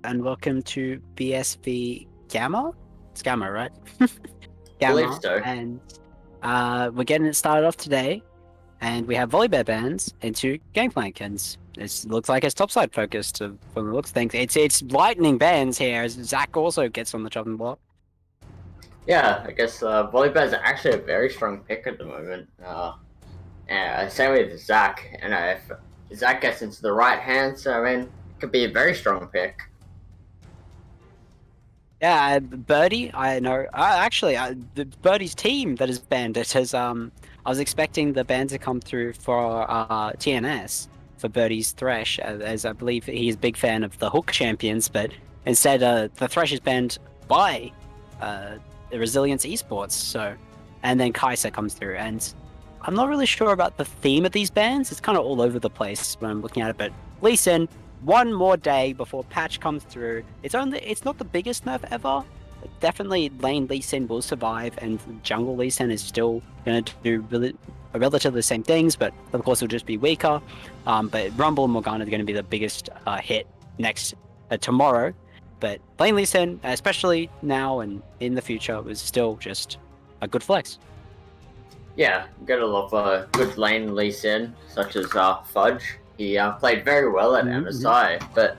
and welcome to BSV Gamma. It's Gamma, right? Believe Gamma, so. and we're getting it started off today. And we have volleyball bands into Gangplank, and it looks like it's topside focused from the looks of things. It's lightning bands here, as Zach also gets on the chopping block. Yeah, I guess volleyball is actually a very strong pick at the moment. Same with Zach, and if Zach gets into the right hands, I mean, it could be a very strong pick. Yeah, Birdie, I know. The Birdie's team that is banned it has I was expecting the ban to come through for TNS for Birdie's Thresh, as I believe he's a big fan of the Hook champions, but instead the Thresh is banned by the Resilience Esports. So, and then Kaiser comes through, and I'm not really sure about the theme of these bans. It's kind of all over the place when I'm looking at it, but Lee Sin, one more day before patch comes through. It's not the biggest nerf ever. Definitely lane Lee Sin will survive, and jungle Lee Sin is still going to do relatively the same things, but of course it'll just be weaker. But Rumble and Morgana are going to be the biggest hit next tomorrow. But lane Lee Sin, especially now and in the future, was still just a good flex. Yeah, got a lot of good lane Lee Sin, such as Fudge. He played very well at MSI, but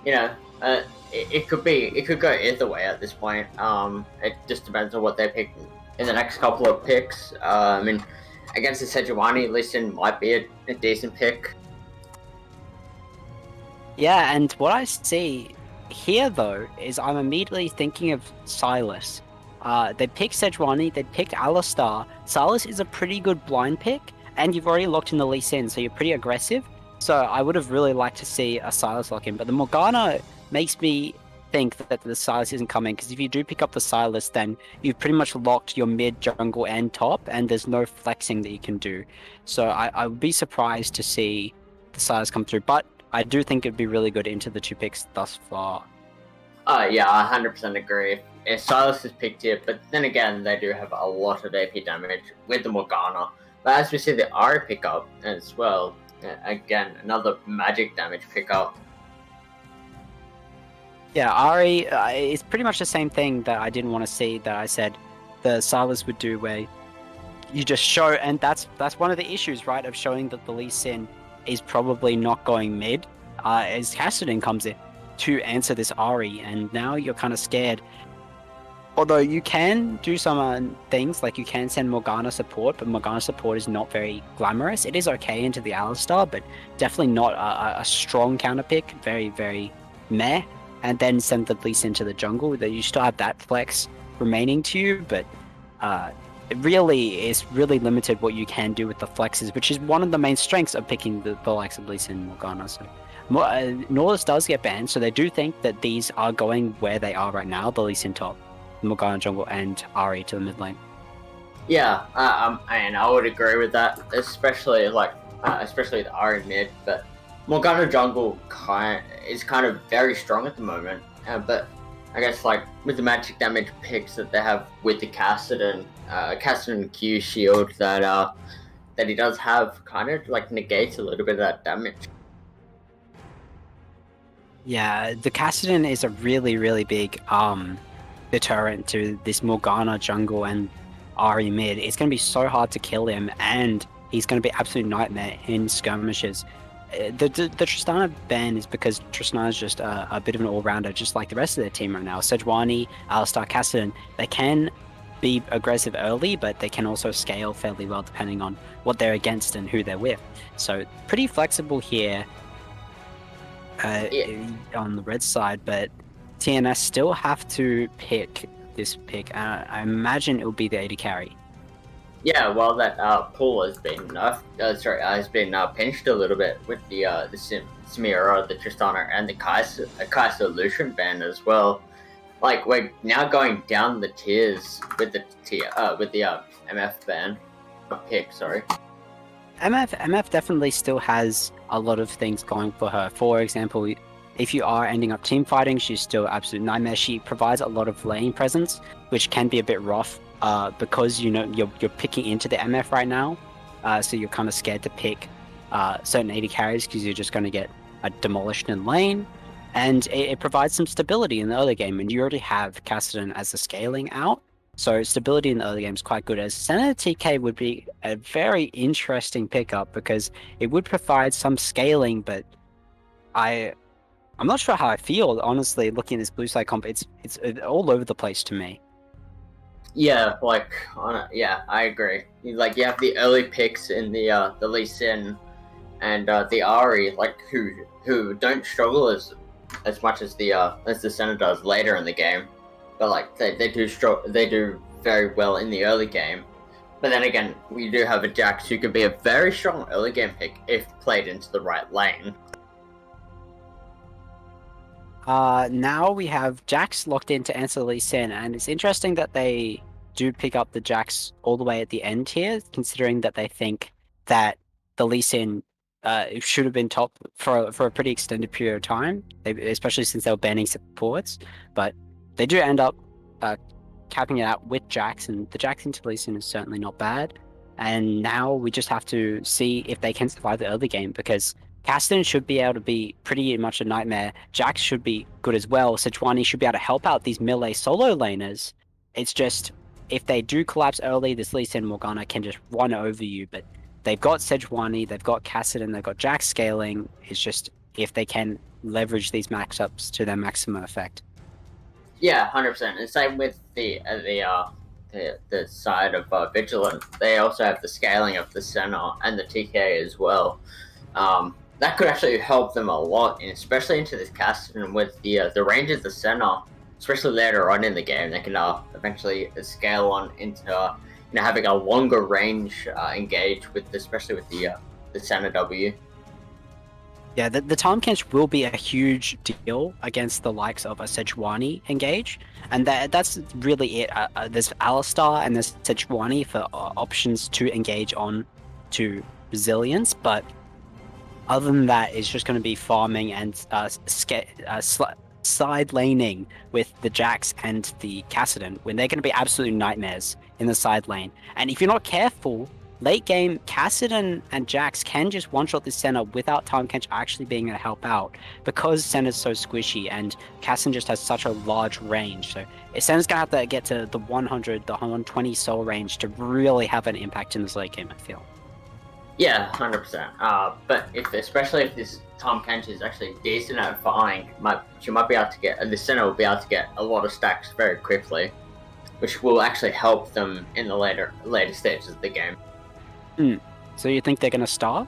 you know, it could go either way at this point. It just depends on what they pick in the next couple of picks. I mean, against the Sejuani, Lee Sin might be a decent pick. Yeah, and what I see here, though, is I'm immediately thinking of Silas. They picked Sejuani, they picked Alistar. Silas is a pretty good blind pick, and you've already locked in the Lee Sin, so you're pretty aggressive. So I would have really liked to see a Silas lock in, but the Morgana makes me think that the Silas isn't coming, because if you do pick up the Silas, then you've pretty much locked your mid, jungle, and top, and there's no flexing that you can do. So I would be surprised to see the Silas come through, but I do think it'd be really good into the two picks thus far. Yeah, I 100% agree. If Silas is picked here, but then again, they do have a lot of AP damage with the Morgana. But as we see the Ari pickup as well, again, another magic damage pickup. Yeah, Ari is pretty much the same thing that I didn't want to see, that I said the Silas would do, where you just show, and that's one of the issues, right, of showing that the Lee Sin is probably not going mid, as Kassadin comes in to answer this Ari, and now you're kind of scared. Although you can do some things, like you can send Morgana support, but Morgana support is not very glamorous. It is okay into the Alistar, but definitely not a strong counter pick. Very, very meh. And then send the Lee Sin into the jungle. That you still have that flex remaining to you, but it really is really limited what you can do with the flexes, which is one of the main strengths of picking the likes of Lee Sin and Morgana. So Nautilus does get banned, so they do think that these are going where they are right now, the Lee Sin top, Morgana jungle, and Ari to the mid lane. Yeah, and I would agree with that, especially especially the Ari mid. But Morgana jungle is kind of very strong at the moment. But I guess like with the magic damage picks that they have with the Kassadin Q shield that he does have, kind of like negates a little bit of that damage. Yeah, the Kassadin is a really, really big deterrent to this Morgana jungle and Ari mid. It's going to be so hard to kill him, and he's going to be absolute nightmare in skirmishes. The Tristana ban is because Tristana is just a bit of an all-rounder, just like the rest of their team right now. Sejuani, Alistar, Kassadin, they can be aggressive early, but they can also scale fairly well depending on what they're against and who they're with. So pretty flexible here on the red side, but TNS still have to pick this pick. I imagine it will be the AD carry. Yeah, well, that pool has been pinched a little bit with the Samira, the Tristana, and the Kaiser Lucian ban as well. Like, we're now going down the tiers with the MF ban pick. Sorry. MF definitely still has a lot of things going for her. For example, if you are ending up team fighting, she's still absolute nightmare. She provides a lot of lane presence, which can be a bit rough because you're picking into the MF right now, so you're kind of scared to pick certain AD carries because you're just going to get demolished in lane. and it provides some stability in the early game. And you already have Cassidy as a scaling out, so stability in the early game is quite good. As Senator TK would be a very interesting pickup because it would provide some scaling, but I'm not sure how I feel honestly looking at this blue side comp. It's all over the place to me. Yeah, like yeah, I agree. Like you have the early picks in the Lee Sin and the Ari, like who don't struggle as much as the Senna does later in the game, but like they do very well in the early game. But then again, we do have a Jax who could be a very strong early game pick if played into the right lane. Now we have Jax locked in to answer Lee Sin, and it's interesting that they do pick up the Jax all the way at the end here, considering that they think that the Lee Sin should have been top for a pretty extended period of time, especially since they were banning supports. But they do end up capping it out with Jax, and the Jax into Lee Sin is certainly not bad. And now we just have to see if they can survive the early game because Caston should be able to be pretty much a nightmare. Jax should be good as well. Sejuani should be able to help out these melee solo laners. It's just, if they do collapse early, this Lee Sin Morgana can just run over you. But they've got Sejuani, they've got Cassidon, they've got Jax scaling. It's just if they can leverage these max-ups to their maximum effect. Yeah, 100%. And same with the side of Vigilant. They also have the scaling of the Senna and the TK as well. That could actually help them a lot, and especially into this cast and with the range of the Senna, especially later on in the game, they can eventually scale on into having a longer range engage with, especially with the Senna W. Yeah, the time catch will be a huge deal against the likes of a Sejuani engage, and that's really it. There's Alistar and there's Sejuani for options to engage on to resilience, but other than that, it's just going to be farming and side laning with the Jax and the Cassidon when they're going to be absolute nightmares in the side lane. And if you're not careful, late game, Cassidon and Jax can just one-shot this center without Time Kench actually being able to help out because center's so squishy and Cassidon just has such a large range. So center's going to have to get to the 100, the 120 soul range to really have an impact in this late game, I feel. Yeah, 100%. But especially if this Tom Kench is actually decent at farming, she might be able to get, the center will be able to get a lot of stacks very quickly, which will actually help them in the later stages of the game. So you think they're going to start?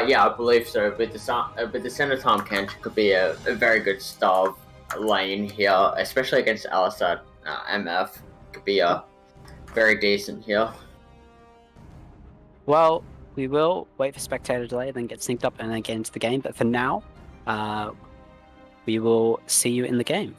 Yeah, I believe so. With the center Tom Kench could be a very good starve lane here, especially against Alistar MF. Could be very decent here. Well, we will wait for spectator delay, then get synced up and then get into the game. But for now, we will see you in the game.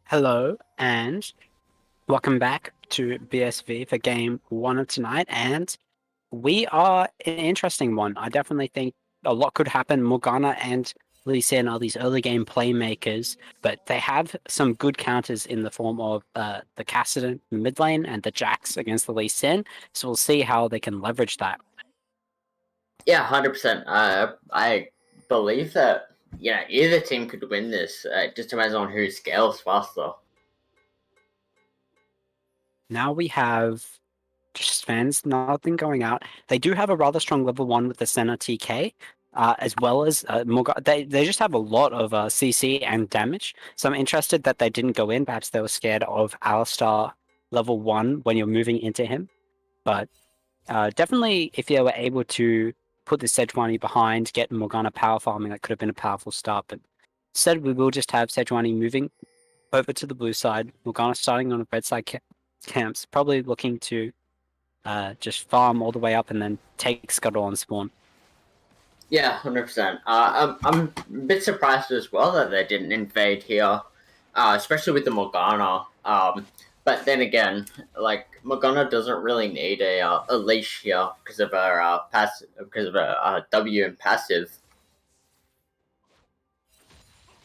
Hello, and welcome back to BSV for game one of tonight. And we are an interesting one. I definitely think a lot could happen. Morgana and Lee Sin are these early game playmakers, but they have some good counters in the form of the Kassadin mid lane and the Jax against the Lee Sin. So we'll see how they can leverage that. Yeah, 100%. I believe that either team could win this. It just depends on who scales faster. Now we have just fans, nothing going out. They do have a rather strong level 1 with the Senna TK, as well as they just have a lot of CC and damage. So I'm interested that they didn't go in. Perhaps they were scared of Alistar level 1 when you're moving into him. But definitely, if they were able to put the Sejuani behind, get Morgana power farming, that could have been a powerful start. But instead, we will just have Sejuani moving over to the blue side. Morgana starting on the red side camps, probably looking to just farm all the way up and then take Scuttle on spawn. Yeah, 100%. I'm a bit surprised as well that they didn't invade here, especially with the Morgana. But then again, like Morgana doesn't really need a leash here because of her because of her W and passive.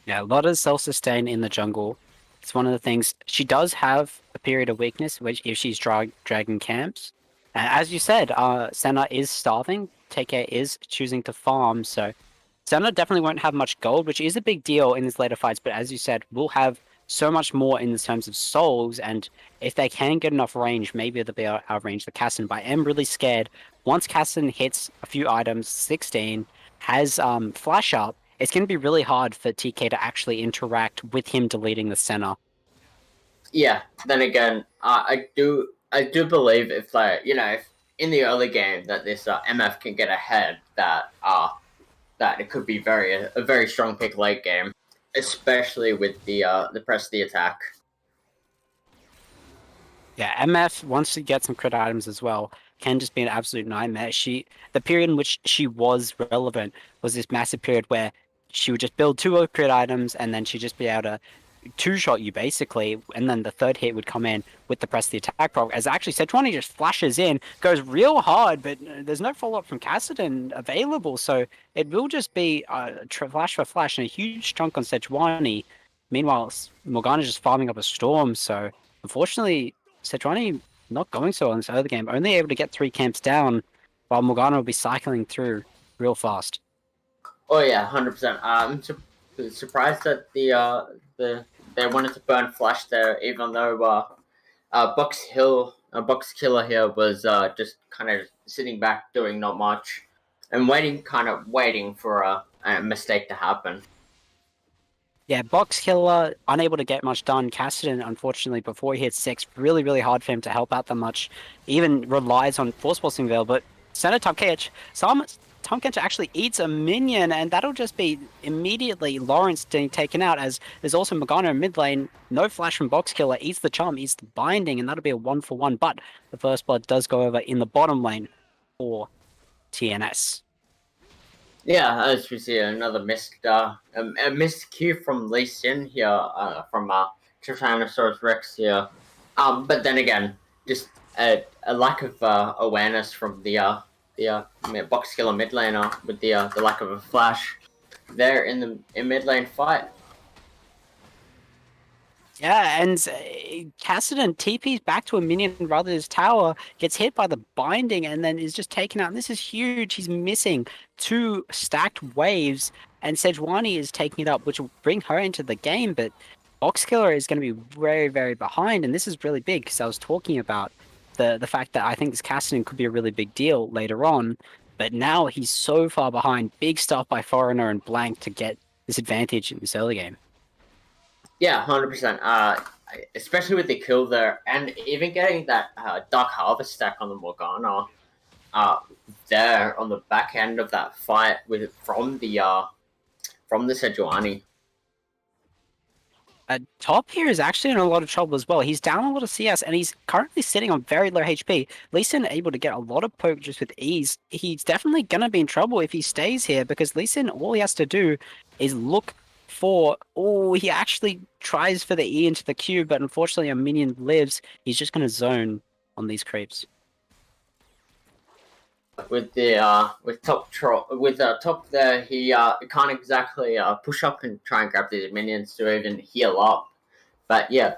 Yeah, a lot of self-sustain in the jungle. It's one of the things. She does have a period of weakness, which if she's dragging camps. As you said, Senna is starving. TK is choosing to farm, so Senna definitely won't have much gold, which is a big deal in these later fights. But as you said, we'll have so much more in the terms of souls, and if they can get enough range, maybe they'll be able to outrange the Cassin. But I am really scared. Once Cassin hits a few items, 16, has flash up, it's going to be really hard for TK to actually interact with him deleting the center. Yeah. Then again, I do believe if if in the early game that this MF can get ahead, that it could be a very strong pick late game, especially with the press of the attack. Yeah, MF, once she gets some crit items as well, can just be an absolute nightmare. The period in which she was relevant was this massive period where she would just build two crit items and then she'd just be able to two-shot you basically, and then the third hit would come in with the press the attack proc. As actually Sejuani just flashes in, goes real hard, but there's no follow-up from Kassadin available, so it will just be flash for flash and a huge chunk on Sejuani. Meanwhile, Morgana's just farming up a storm, so unfortunately, Sejuani not going so well in this early game, only able to get 3 camps down, while Morgana will be cycling through real fast. Oh yeah, 100%. I'm surprised that the they wanted to burn flash there, even though Box Killer here was just kind of sitting back doing not much and waiting for a mistake to happen. Yeah, Box Killer, unable to get much done. Kassadin, unfortunately, before he hits 6, really, really hard for him to help out that much. Even relies on Force Pulsing Veil, but Senator Tom Kench actually eats a minion, and that'll just be immediately Lawrence getting taken out, as there's also Morgana in mid lane. No flash from Box Killer, eats the charm, eats the binding, and that'll be a 1-for-1. But the first blood does go over in the bottom lane for TNS. Yeah, as we see another missed cue from Lee Sin here, from Tyrannosaurus Rex here. But then again, just a lack of awareness from the box killer mid laner with the lack of a flash there in the mid lane fight. Yeah, and Kassadin TP's back to a minion rather than his tower, gets hit by the binding, and then is just taken out. And this is huge. He's missing 2 stacked waves, and Sejuani is taking it up, which will bring her into the game. But Boxkiller is going to be very, very behind, and this is really big because I was talking about the fact that I think this Kassadin could be a really big deal later on. But now he's so far behind. Big stuff by Foreigner and Blank to get this advantage in this early game. Yeah, 100%. Especially with the kill there, and even getting that Dark Harvest stack on the Morgana, there on the back end of that fight from the Sejuani. Top here is actually in a lot of trouble as well. He's down a lot of CS, and he's currently sitting on very low HP. Lee Sin able to get a lot of poke just with ease. He's definitely going to be in trouble if he stays here, because Lee Sin, all he has to do is look 4. Oh, he actually tries for the E into the Q, but unfortunately a minion lives. He's just going to zone on these creeps. With top there, he can't exactly push up and try and grab the minions to even heal up. But yeah,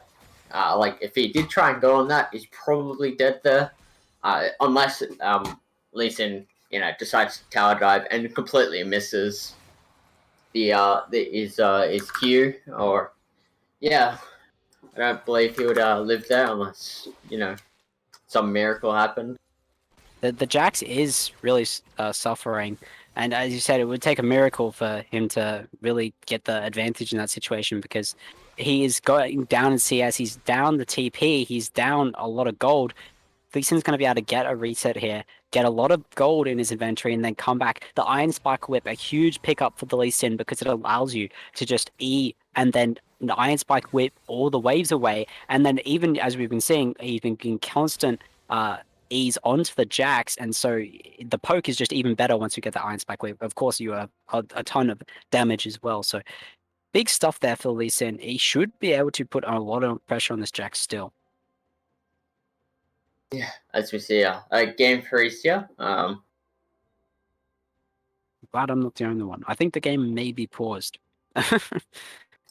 like if he did try and go on that, he's probably dead there, unless Lee Sin decides to tower dive and completely misses his Q. Or yeah, I don't believe he would live there unless some miracle happened. The Jax is really suffering, and as you said, it would take a miracle for him to really get the advantage in that situation because he is going down in CS. He's down the TP. He's down a lot of gold. Lee Sin's going to be able to get a reset here, get a lot of gold in his inventory, and then come back. The Iron Spike Whip, a huge pickup for the Lee Sin because it allows you to just E and then the Iron Spike Whip all the waves away. And then even as we've been seeing, he's been getting constant ease onto the Jax, and so the poke is just even better once you get the Iron Spike Whip. Of course, you have a ton of damage as well. So big stuff there for Lee Sin. He should be able to put a lot of pressure on this Jax still. Yeah, as we see, game for Easter. Glad I'm not the only one. I think the game may be paused. It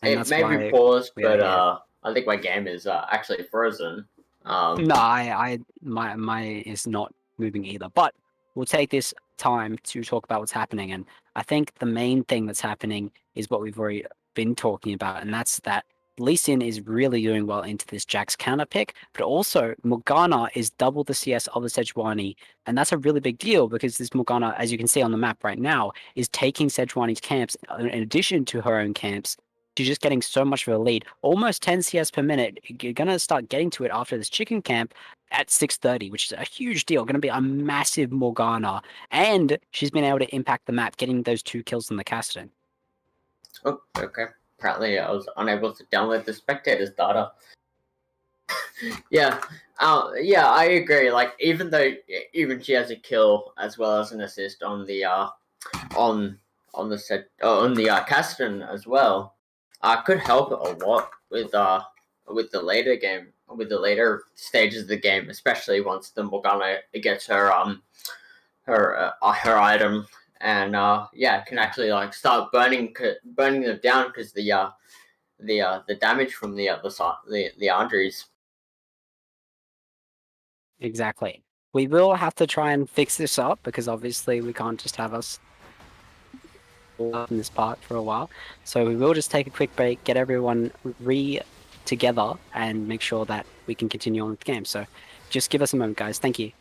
may be paused, but I think my game is actually frozen. No, my is not moving either. But we'll take this time to talk about what's happening. And I think the main thing that's happening is what we've already been talking about, and that's that Lee Sin is really doing well into this Jax counter pick, but also Morgana is double the CS of the Sejuani, and that's a really big deal because this Morgana, as you can see on the map right now, is taking Sejuani's camps in addition to her own camps. She's just getting so much of a lead, almost 10 CS per minute. You're gonna start getting to it after this chicken camp at 6:30, which is a huge deal. Going to be a massive Morgana, and she's been able to impact the map, getting those 2 kills in the Caston. Oh, okay. Apparently, I was unable to download the spectators data. Yeah, yeah, I agree. Like, even she has a kill as well as an assist on the Caston as well, could help a lot with the later stages of the game, especially once the Morgana gets her item, and can actually like start burning them down because the damage from the Andres. Exactly. We will have to try and fix this up because obviously we can't just have us in this part for a while. So we will just take a quick break, get everyone together, and make sure that we can continue on with the game. So just give us a moment, guys. Thank you.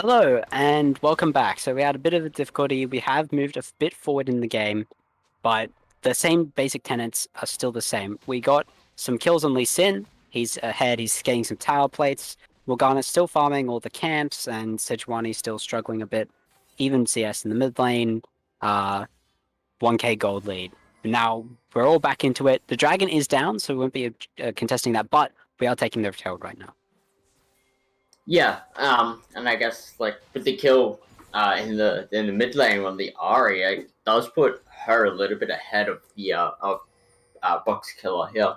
Hello and welcome back. So we had a bit of a difficulty. We have moved a bit forward in the game, but the same basic tenets are still the same. We got some kills on Lee Sin. He's ahead. He's getting some tower plates. Morgana's still farming all the camps, and Sejuani's still struggling a bit. Even CS in the mid lane. 1k gold lead. Now we're all back into it. The dragon is down, so we won't be contesting that, but we are taking the tail right now. Yeah, and I guess like with the kill in the mid lane on the Ari, it does put her a little bit ahead of the box killer here.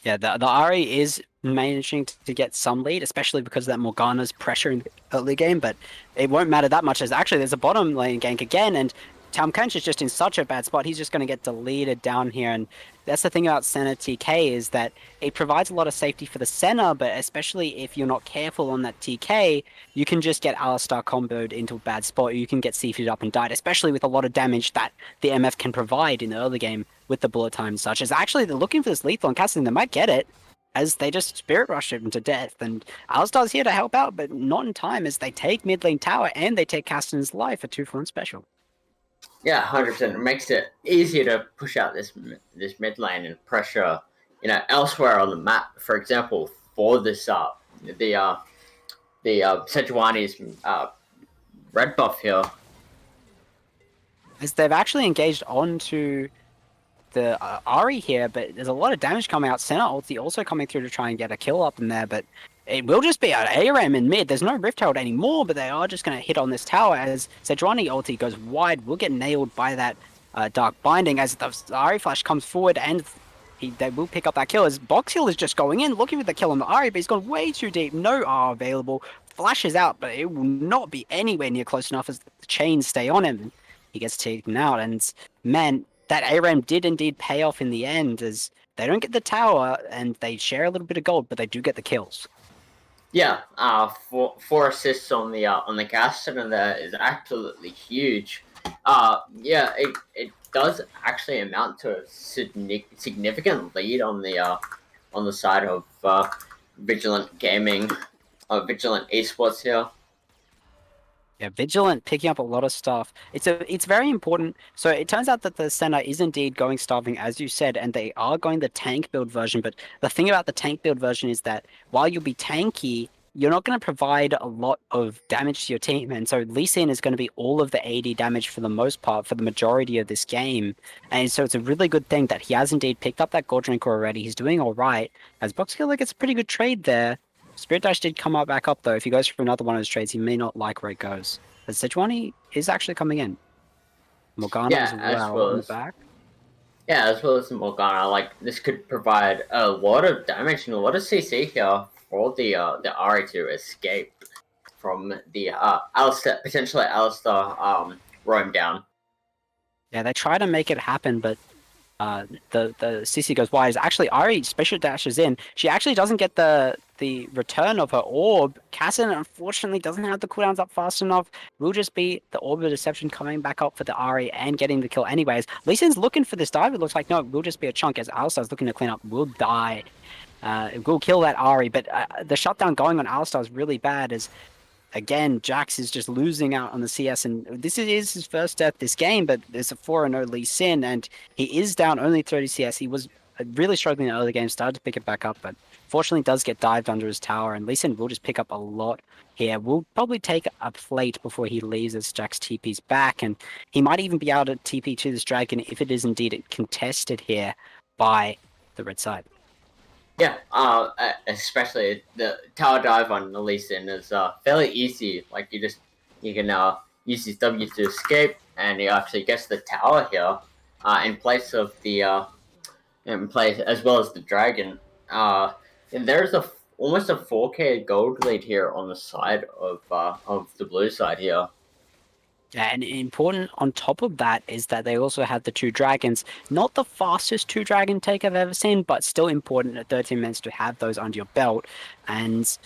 Yeah, the Ari is managing to get some lead, especially because of that Morgana's pressure in the early game, but it won't matter that much as actually there's a bottom lane gank again, and Tom Kench is just in such a bad spot, he's just going to get deleted down here, and that's the thing about Senna TK is that it provides a lot of safety for the Senna, but especially if you're not careful on that TK, you can just get Alistar comboed into a bad spot, or you can get seated up and died, especially with a lot of damage that the MF can provide in the early game with the bullet time and such. As actually they're looking for this lethal and casting, they might get it as they just spirit rush him to death. And Alistar's here to help out, but not in time as they take mid lane tower and they take Castan's life for 2-for-1 special. Yeah, 100%. It makes it easier to push out this mid lane and pressure, elsewhere on the map. For example, for this the Sejuani's red buff here. As they've actually engaged onto the Ari here, but there's a lot of damage coming out. Senna ulti also coming through to try and get a kill up in there, but it will just be an ARAM in mid. There's no Rift Herald anymore, but they are just going to hit on this tower as Sejuani ulti goes wide. Will get nailed by that Dark Binding as the Ari Flash comes forward and they will pick up that kill as Box Hill is just going in, looking for the kill on the Ari, but he's gone way too deep. No R available. Flashes out, but it will not be anywhere near close enough as the chains stay on him. He gets taken out, and man, that ARAM did indeed pay off in the end, as they don't get the tower and they share a little bit of gold, but they do get the kills. Yeah, four assists on the Gaston, and that is absolutely huge. Yeah, it does actually amount to a significant lead on the side of Vigilant Gaming, Vigilant Esports here. Yeah, Vigilant picking up a lot of stuff. It's very important. So it turns out that the Senna is indeed going starving, as you said, and they are going the tank build version. But the thing about the tank build version is that while you'll be tanky, you're not going to provide a lot of damage to your team. And so Lee Sin is going to be all of the AD damage for the most part for the majority of this game. And so it's a really good thing that he has indeed picked up that gold drinker already. He's doing all right. As Boxkiller gets a pretty good trade there. Spirit Dash did come up back up though. If he goes for another one of his trades, he may not like where it goes. But Sejuani is actually coming in. Morgana as well in the back. Yeah, as well as Morgana. Like this could provide a lot of damage and a lot of CC here for the Ari to escape from the Alistar, potentially Alistar roam down. Yeah, they try to make it happen, but the CC goes wide. Is actually Ari special dashes in. She actually doesn't get the return of her orb. Cassin unfortunately doesn't have the cooldowns up fast enough. Will just be the orb of deception coming back up for the Ari and getting the kill anyways. Lee Sin's looking for this dive. It looks like no, it will just be a chunk as Alistar's looking to clean up. Will die. It will kill that Ari, but the shutdown going on Alistar is really bad as again, Jax is just losing out on the CS, and this is his first death this game, but there's a 4-0 Lee Sin, and he is down only 30 CS. He was really struggling in the early game, started to pick it back up, but fortunately does get dived under his tower, and Lee Sin will just pick up a lot here. We'll probably take a plate before he leaves as Jax TP's back, and he might even be able to TP to this dragon if it is indeed contested here by the red side. Yeah, especially the tower dive on the Lee Sin is fairly easy. Like you can use his W to escape, and he actually gets the tower here in place of the in place as well as the dragon. And there's almost a 4k gold lead here on the side of the blue side here. Yeah, and important on top of that is that they also have the two dragons. Not the fastest two dragon take I've ever seen, but still important at 13 minutes to have those under your belt. And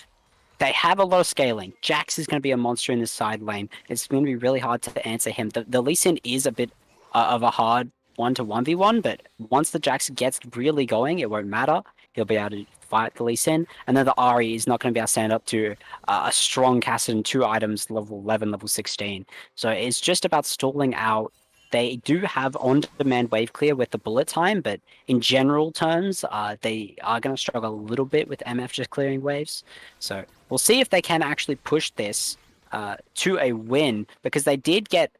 they have a lot of scaling. Jax is going to be a monster in the side lane. It's going to be really hard to answer him. The Lee Sin is a bit of a hard one to 1v1, but once the Jax gets really going, it won't matter. He'll be able to fight the Lee Sin, and then the Ahri is not going to be able to stand up to a strong Kassadin 2 items level 11, level 16. So it's just about stalling out. They do have on-demand wave clear with the bullet time, but in general terms, they are going to struggle a little bit with MF just clearing waves. So we'll see if they can actually push this to a win, because they did get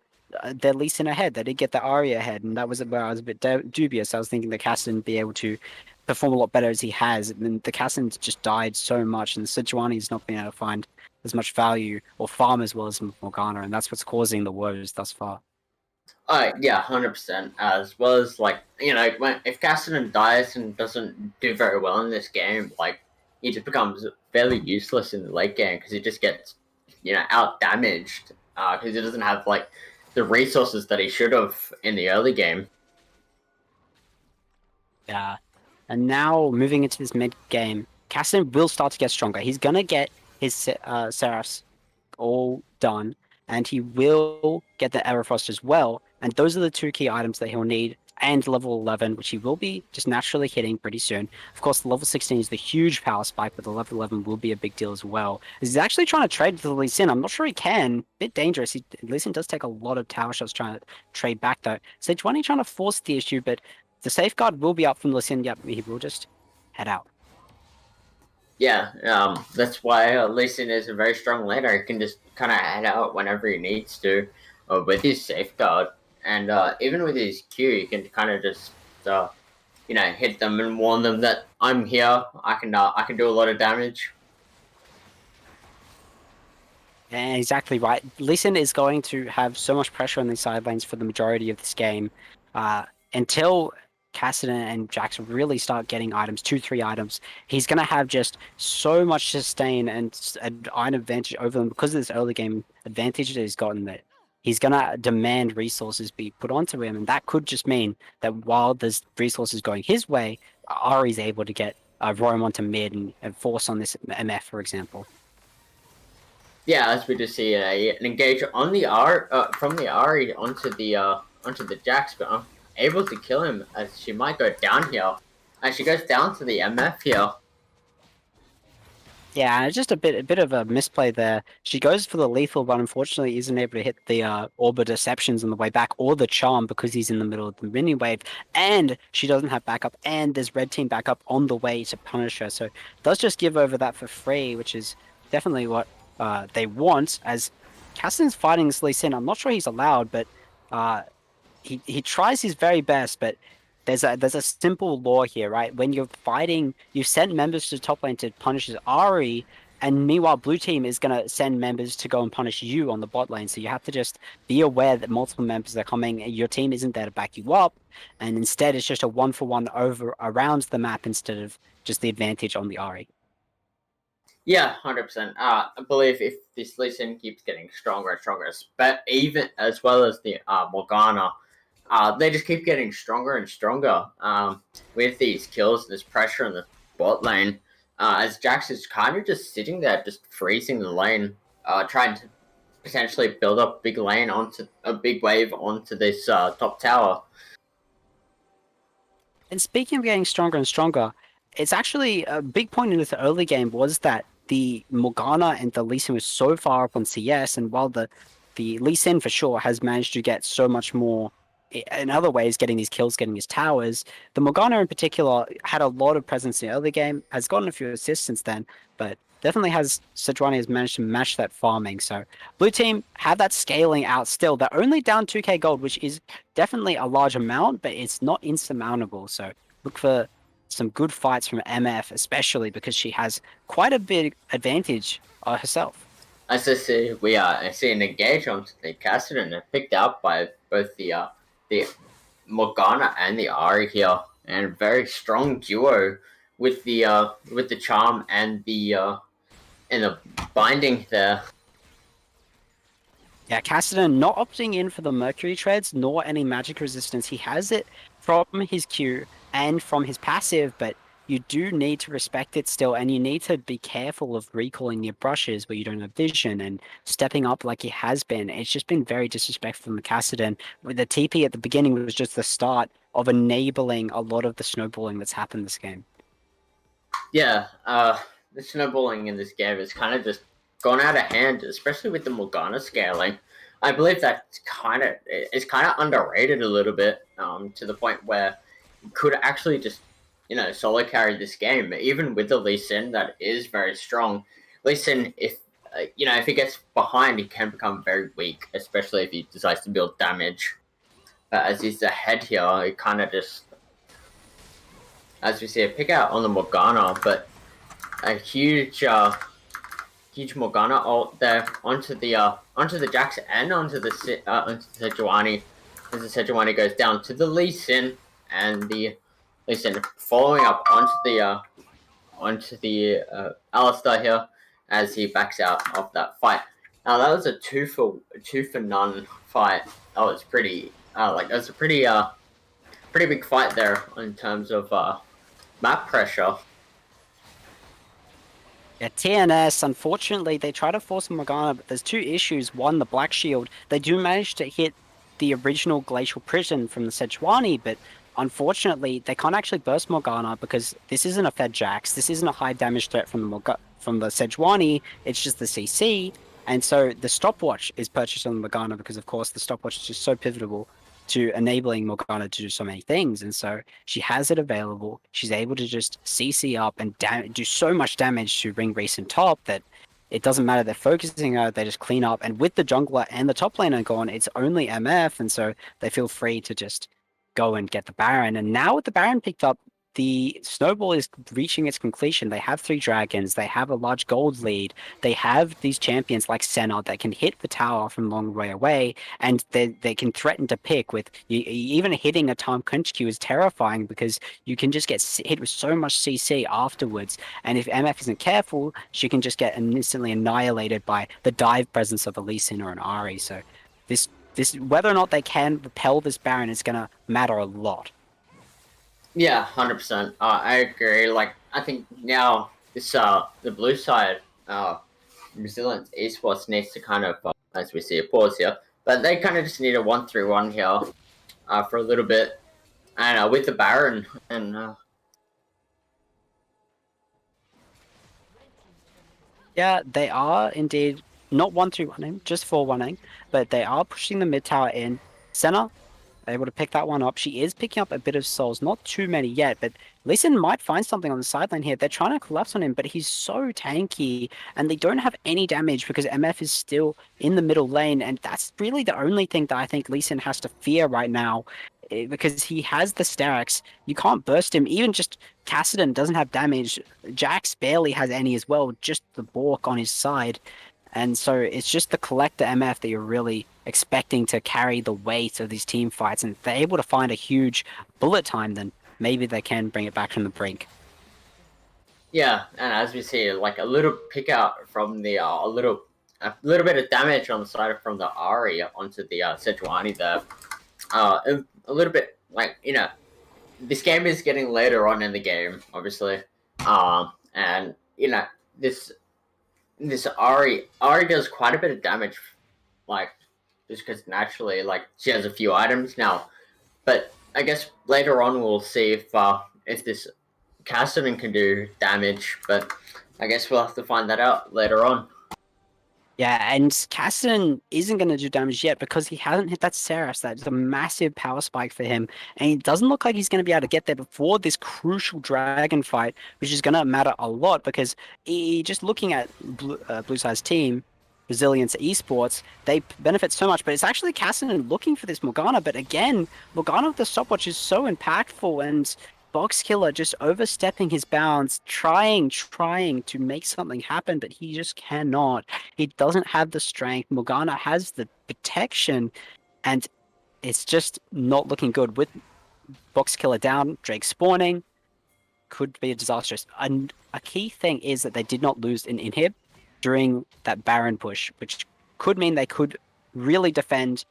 their Lee Sin ahead. They did get the Arya ahead, and that was where I was a bit dubious. I was thinking the Kassadin would be able to perform a lot better as he has, and then the Kassadin's just died so much, and the Sejuani's not been able to find as much value or farm as well as Morgana, and that's what's causing the woes thus far. Yeah, 100%. As well as like if Cassidy dies and doesn't do very well in this game, like he just becomes fairly useless in the late game because he just gets out damaged because he doesn't have like the resources that he should have in the early game. Yeah, and now moving into this mid game, Cassidy will start to get stronger. He's gonna get his Seraphs all done, and he will get the Aerofrost as well. And those are the two key items that he'll need, and level 11, which he will be just naturally hitting pretty soon. Of course, the level 16 is the huge power spike, but the level 11 will be a big deal as well. He's actually trying to trade with the Lee Sin. I'm not sure he can. Bit dangerous. Lee Sin does take a lot of tower shots trying to trade back, though. Sejuani trying to force the issue, but the safeguard will be up from Lee Sin. Yep, he will just head out. Yeah, that's why Lee Sin is a very strong laner. He can just kind of head out whenever he needs to with his safeguard. And even with his Q, you can kind of just, hit them and warn them that I'm here. I can do a lot of damage. Yeah, exactly right. Lee Sin is going to have so much pressure on the side lanes for the majority of this game, until Kassadin and Jax really start getting items, 2-3 items. He's going to have just so much sustain and an item advantage over them because of this early game advantage that he's gotten, that he's going to demand resources be put onto him, and that could just mean that while there's resources going his way, Ari's able to get roam onto mid and force on this MF, for example. Yeah, as we just see an engage on the from the Ari onto the Jax, but I'm able to kill him as she might go down here, and she goes down to the MF here. Yeah, it's just a bit of a misplay there. She goes for the lethal, but unfortunately isn't able to hit the Orb of Deceptions on the way back, or the Charm because he's in the middle of the mini wave, and she doesn't have backup, and there's red team backup on the way to punish her. So does just give over that for free, which is definitely what they want. As Cassin's fighting Lee Sin, I'm not sure he's allowed, but he tries his very best, but there's a simple law here, right? When you're fighting, you send members to top lane to punish his Ahri, and meanwhile blue team is gonna send members to go and punish you on the bot lane. So you have to just be aware that multiple members are coming, and your team isn't there to back you up, and instead it's just a 1-for-1 over around the map instead of just the advantage on the Ahri. Yeah, 100%. I believe if this Lee Sin keeps getting stronger and stronger, but even as well as the Morgana, they just keep getting stronger and stronger with these kills and this pressure in the bot lane. As Jax is kind of just sitting there, just freezing the lane, trying to potentially build up big lane onto a big wave onto this top tower. And speaking of getting stronger and stronger, it's actually a big point in this early game was that the Morgana and the Lee Sin was so far up on CS, and while the Lee Sin for sure has managed to get so much more in other ways, getting these kills, getting his towers, the Morgana in particular had a lot of presence in the early game, has gotten a few assists since then, but definitely Sejuani has managed to match that farming. So blue team have that scaling out still. They're only down 2k gold, which is definitely a large amount, but it's not insurmountable. So look for some good fights from MF, especially because she has quite a big advantage herself. As I see, I see an engage onto the Cassidy and picked out by both the Morgana and the Ahri here, and a very strong duo with the charm and the binding there. Yeah, Cassidy not opting in for the Mercury Treads, nor any magic resistance. He has it from his Q and from his passive, but you do need to respect it still, and you need to be careful of recalling your brushes where you don't have vision and stepping up like he has been. It's just been very disrespectful from the Cassidy. With the TP at the beginning was just the start of enabling a lot of the snowballing that's happened this game. Yeah, the snowballing in this game has kind of just gone out of hand, especially with the Morgana scaling. I believe that it's kind of underrated a little bit, to the point where you could actually just solo carry this game, even with the Lee Sin that is very strong. Lee Sin, if he gets behind, he can become very weak, especially if he decides to build damage. But as he's ahead here, it kind of just, as we see, a pick out on the Morgana, but a huge Morgana ult there onto the Jax and onto the Sejuani. As the Sejuani goes down to the Lee Sin, and the Lee Sin following up onto the Alistar here as he backs out of that fight. Now that was a two for none fight. That was that was a pretty big fight there in terms of map pressure. Yeah, TNS, unfortunately, they try to force Morgana, but there's two issues. One, the Black Shield. They do manage to hit the original Glacial Prison from the Sejuani, but unfortunately, they can't actually burst Morgana because this isn't a Fed Jax. This isn't a high damage threat from the Sejuani. It's just the CC. And so the stopwatch is purchased on the Morgana because, of course, the stopwatch is just so pivotal to enabling Morgana to do so many things. And so she has it available. She's able to just CC up and do so much damage to ring recent top that it doesn't matter. They're focusing her, they just clean up. And with the jungler and the top laner gone, it's only MF. And so they feel free to just go and get the Baron. And now with the Baron picked up, the snowball is reaching its completion. They have 3 dragons. They have a large gold lead. They have these champions like Senna that can hit the tower from long way away, and they can threaten to pick with even hitting a time crunch queue is terrifying because you can just get hit with so much CC afterwards. And if MF isn't careful, she can just get instantly annihilated by the dive presence of a Lee Sin or an Ahri. So this whether or not they can repel this Baron is gonna matter a lot. Yeah, 100%. I agree. Like, I think now this the blue side, Resilience Esports needs to kind of, as we see a pause here, but they kind of just need a 1-3-1 here, for a little bit, and with the Baron and. Yeah, they are indeed not 1-3-1ing, just 4-1ing, but they are pushing the mid tower in. Senna able to pick that one up. She is picking up a bit of souls, not too many yet, but Lee Sin might find something on the sideline here. They're trying to collapse on him, but he's so tanky, and they don't have any damage because MF is still in the middle lane, and that's really the only thing that I think Lee Sin has to fear right now, because he has the Sterax. You can't burst him. Even just Cassidon doesn't have damage. Jax barely has any as well, just the Bork on his side. And so it's just the collector MF that you're really expecting to carry the weight of these team fights. And if they're able to find a huge bullet time, then maybe they can bring it back from the brink. Yeah, and as we see, like a little pick out from the a little bit of damage on the side from the Ari onto the Sejuani there. A little bit like this game is getting later on in the game, obviously, and this Ari does quite a bit of damage, like just because naturally, like she has a few items now. But I guess later on we'll see if this Cassidy can do damage. But I guess we'll have to find that out later on. Yeah, and Cassidon isn't going to do damage yet because he hasn't hit that Ceres. That's a massive power spike for him. And it doesn't look like he's going to be able to get there before this crucial dragon fight, which is going to matter a lot because just looking at Blue Side's team, Resilience Esports, they benefit so much. But it's actually Cassidon looking for this Morgana. But again, Morgana with the stopwatch is so impactful, and Box Killer just overstepping his bounds, trying to make something happen, but he just cannot. He doesn't have the strength. Morgana has the protection, and it's just not looking good. With Box Killer down, Drake spawning could be disastrous. And a key thing is that they did not lose an inhib during that Baron push, which could mean they could really defend,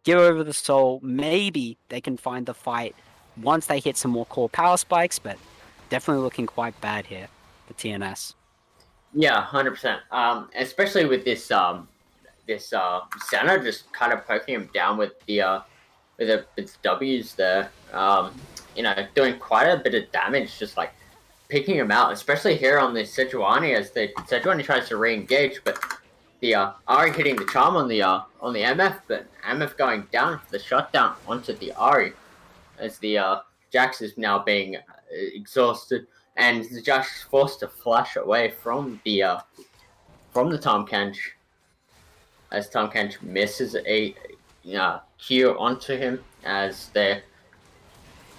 give over the soul. Maybe they can find the fight once they hit some more core power spikes, but definitely looking quite bad here for TNS. Yeah, 100%. Especially with this Senna just kind of poking him down with its W's there. Doing quite a bit of damage, just like picking him out, especially here on the Sejuani as the Sejuani tries to re-engage, but the Ari hitting the charm on the MF, but MF going down for the shutdown onto the Ari as the Jax is now being exhausted, and the Jax is forced to flash away from the Tahm Kench as Tahm Kench misses a Q onto him as they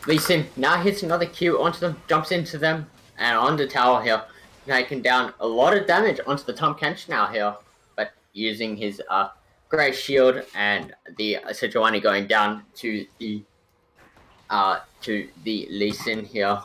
Lee Sin now hits another Q onto them, jumps into them, and onto tower here, taking down a lot of damage onto the Tahm Kench now here, but using his Grey Shield and the Sejuani going down to the Lee Sin here.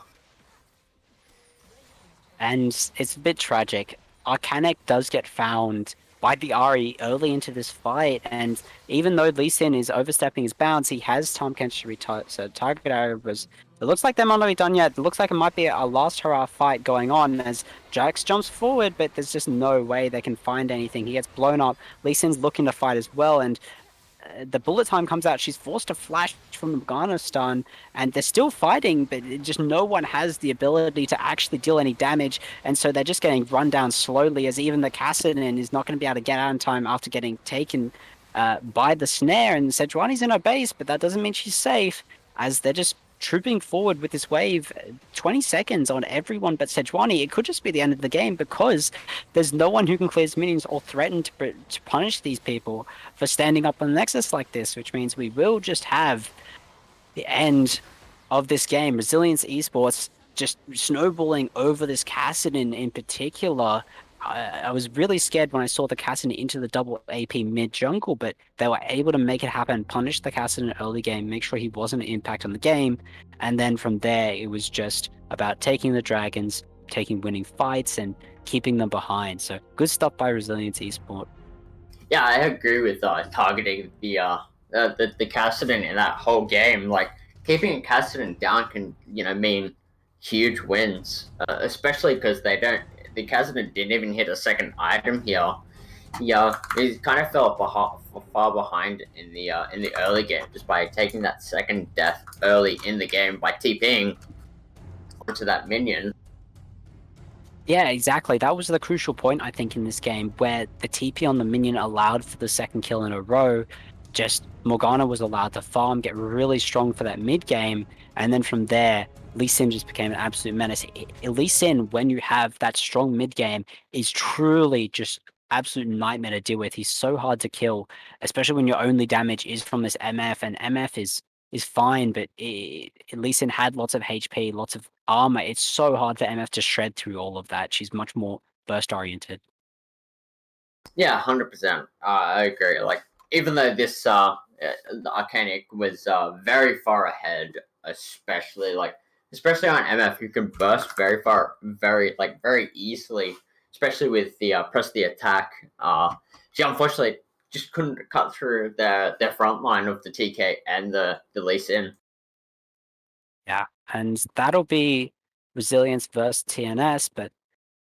And it's a bit tragic. Arcanic does get found by the Ari early into this fight, and even though Lee Sin is overstepping his bounds, he has Tahm Kench to retire. So target area was. It looks like they're not really done yet. It looks like it might be a last hurrah fight going on as Jax jumps forward, but there's just no way they can find anything. He gets blown up. Lee Sin's looking to fight as well, and the bullet time comes out. She's forced to flash from the Morgana stun, and they're still fighting, but just no one has the ability to actually deal any damage, and so they're just getting run down slowly. As even the Kassadin is not going to be able to get out in time after getting taken by the snare. And Sejuani's in her base, but that doesn't mean she's safe, as they're just trooping forward with this wave. 20 seconds on everyone but Sejuani. It could just be the end of the game because there's no one who can clear his minions or threaten to punish these people for standing up on the Nexus like this, which means we will just have the end of this game. Resilience Esports just snowballing over this Kassadin in particular. I was really scared when I saw the Kassadin into the double AP mid jungle, but they were able to make it happen, punish the Kassadin early game, make sure he wasn't an impact on the game, and then from there it was just about taking the dragons, taking winning fights, and keeping them behind. So good stuff by Resilience Esport. Yeah, I agree with targeting the Kassadin in that whole game. Like keeping Kassadin down can mean huge wins, especially because they don't. The Kassadin didn't even hit a second item here. Yeah, he kind of fell far behind in the early game just by taking that second death early in the game by TPing onto that minion. Yeah, exactly. That was the crucial point, I think, in this game, where the TP on the minion allowed for the second kill in a row. Just Morgana was allowed to farm, get really strong for that mid game, and then from there, Lee Sin just became an absolute menace. Lee Sin, when you have that strong mid game, is truly just absolute nightmare to deal with. He's so hard to kill, especially when your only damage is from this MF, and MF is fine, but Lee Sin had lots of HP, lots of armor. It's so hard for MF to shred through all of that. She's much more burst oriented. Yeah, 100%. I agree. Like even though this the Arcanic was very far ahead, especially on MF, who can burst very far, very easily, especially with the press the attack. She unfortunately just couldn't cut through their front line of the TK and the Lee Sin. Yeah, and that'll be Resilience versus TNS, but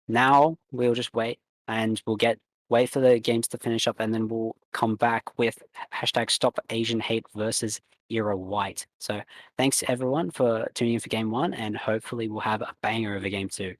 now we'll just wait and wait for the games to finish up, and then we'll come back with hashtag Stop Asian Hate versus Era White. So thanks everyone for tuning in for game 1, and hopefully we'll have a banger of a game 2.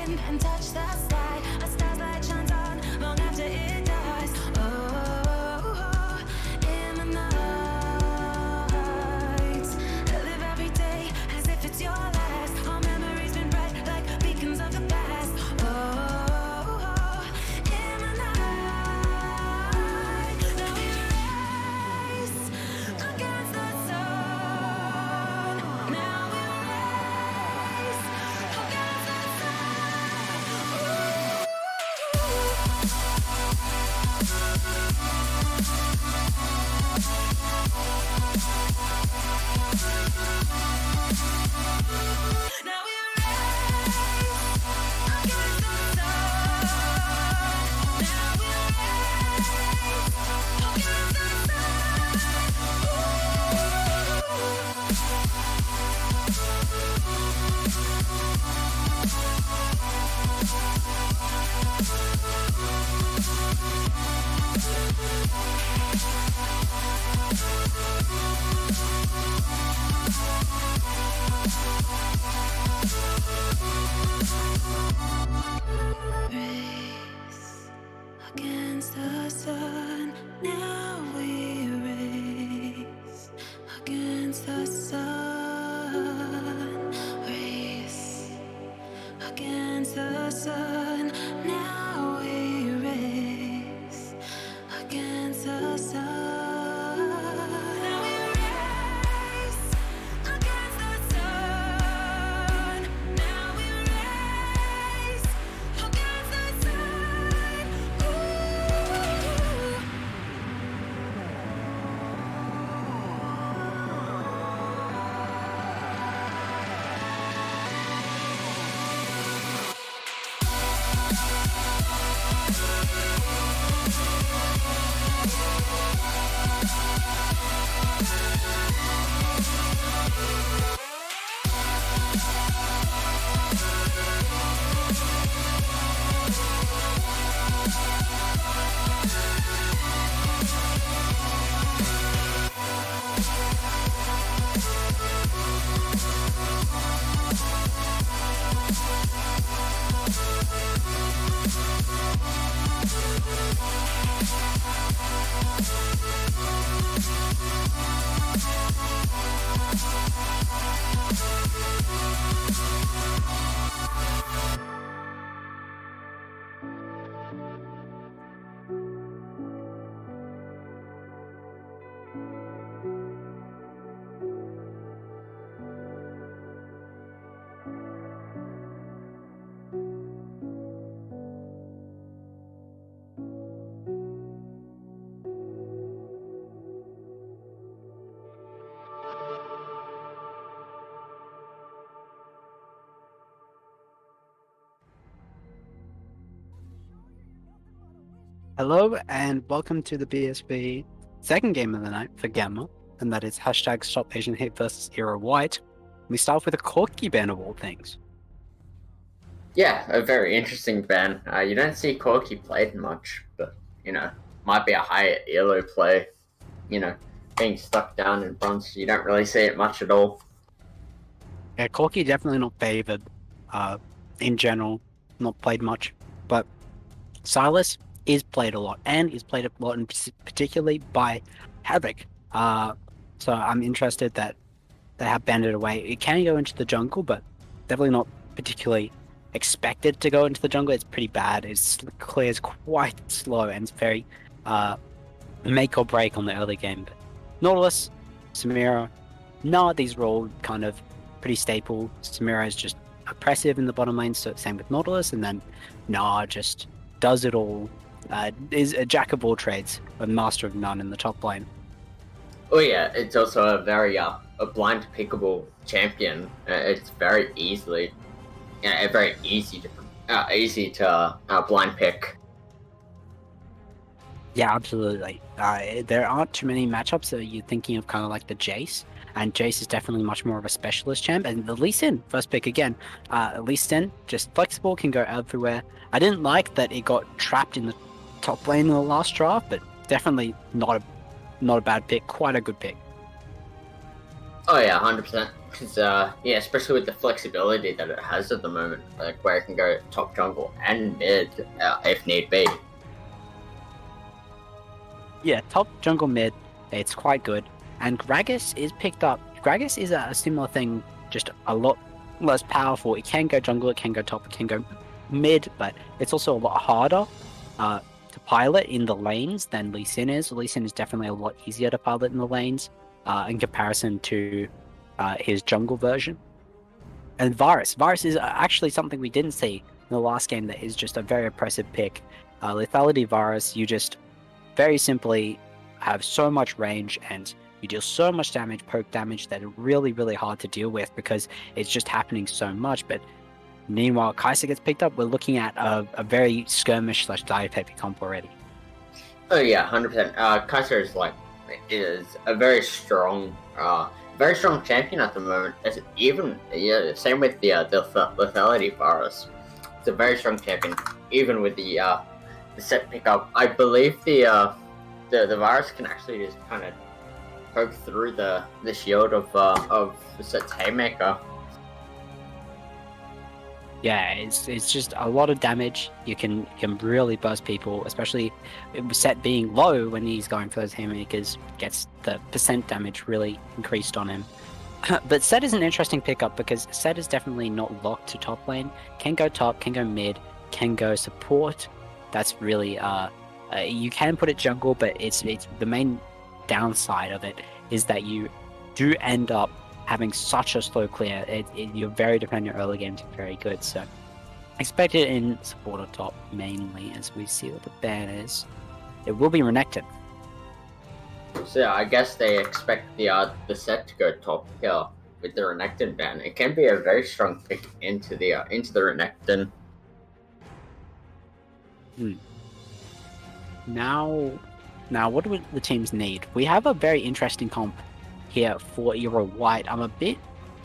in and touch the sky. A star's light shines on long after it dies. Oh, in the night, I live every day as if it's your last. Our memories been bright like beacons of the past. Oh, in the night, now we race against the sun. Now we race against the Now we race against the sun. Now we race against the race against the sun. Now we race against the sun. Race against the sun. Now we race against the sun. Now we race against the sun. Now we race against the sun. Ooh. Hello and welcome to the BSV second game of the night for Gamma, and that is hashtag Stop Asian Hate versus Hero White. We start with a Corky ban of all things. Yeah, a very interesting ban. You don't see Corky played much, but, might be a high elo play. Being stuck down in bronze, you don't really see it much at all. Yeah, Corky definitely not favored in general, not played much, but Silas is played a lot, and is played a lot, and particularly by Havoc. So I'm interested that they have banned it away. It can go into the jungle, but definitely not particularly expected to go into the jungle. It's pretty bad. It clears quite slow, and it's very make or break on the early game. But Nautilus, Samira, these are all kind of pretty staple. Samira is just oppressive in the bottom lane, so same with Nautilus, and then just does it all. Is a jack of all trades, a master of none in the top lane. Oh yeah, it's also a very a blind pickable champion. It's very easy to blind pick. Yeah, absolutely. There aren't too many matchups that you're thinking of, kind of like the Jace, and Jace is definitely much more of a specialist champ. And the Lee Sin, first pick again. Lee Sin, just flexible, can go everywhere. I didn't like that it got trapped in the top lane in the last draft, but definitely not a bad pick, quite a good pick. Oh yeah, 100%. Because yeah, especially with the flexibility that it has at the moment, like where it can go top jungle and mid if need be. Yeah, top jungle mid, it's quite good. And Gragas is picked up. Gragas is a similar thing, just a lot less powerful. It can go jungle, it can go top, it can go mid, but it's also a lot harder to pilot in the lanes than Lee Sin is. Lee Sin is definitely a lot easier to pilot in the lanes in comparison to his jungle version. And Varus is actually something we didn't see in the last game that is just a very oppressive pick. Lethality Varus, you just very simply have so much range and you deal so much damage, poke damage, that are really, really hard to deal with because it's just happening so much. But meanwhile, Kai'Sa gets picked up. We're looking at a very skirmish / dive heavy comp already. Oh yeah, 100%. Kai'Sa is a very strong champion at the moment. It's even same with the lethality Varus. It's a very strong champion, even with the set pickup. I believe the Varus can actually just kind of poke through the shield of the set's haymaker. Yeah, it's just a lot of damage. You can really burst people, especially set being low when he's going for those haymakers, gets the percent damage really increased on him. But Set is an interesting pickup because Set is definitely not locked to top lane. Can go top, can go mid, can go support. That's really you can put it jungle, but it's the main downside of it is that you do end up having such a slow clear. You're very dependent on early game to be very good. So expect it in support or top mainly, as we see what the ban is. It will be renekton. So yeah, I guess they expect the set to go top here with the renekton ban. It can be a very strong pick into the renekton. Now, what do the teams need? We have a very interesting comp here for Era White. I'm a bit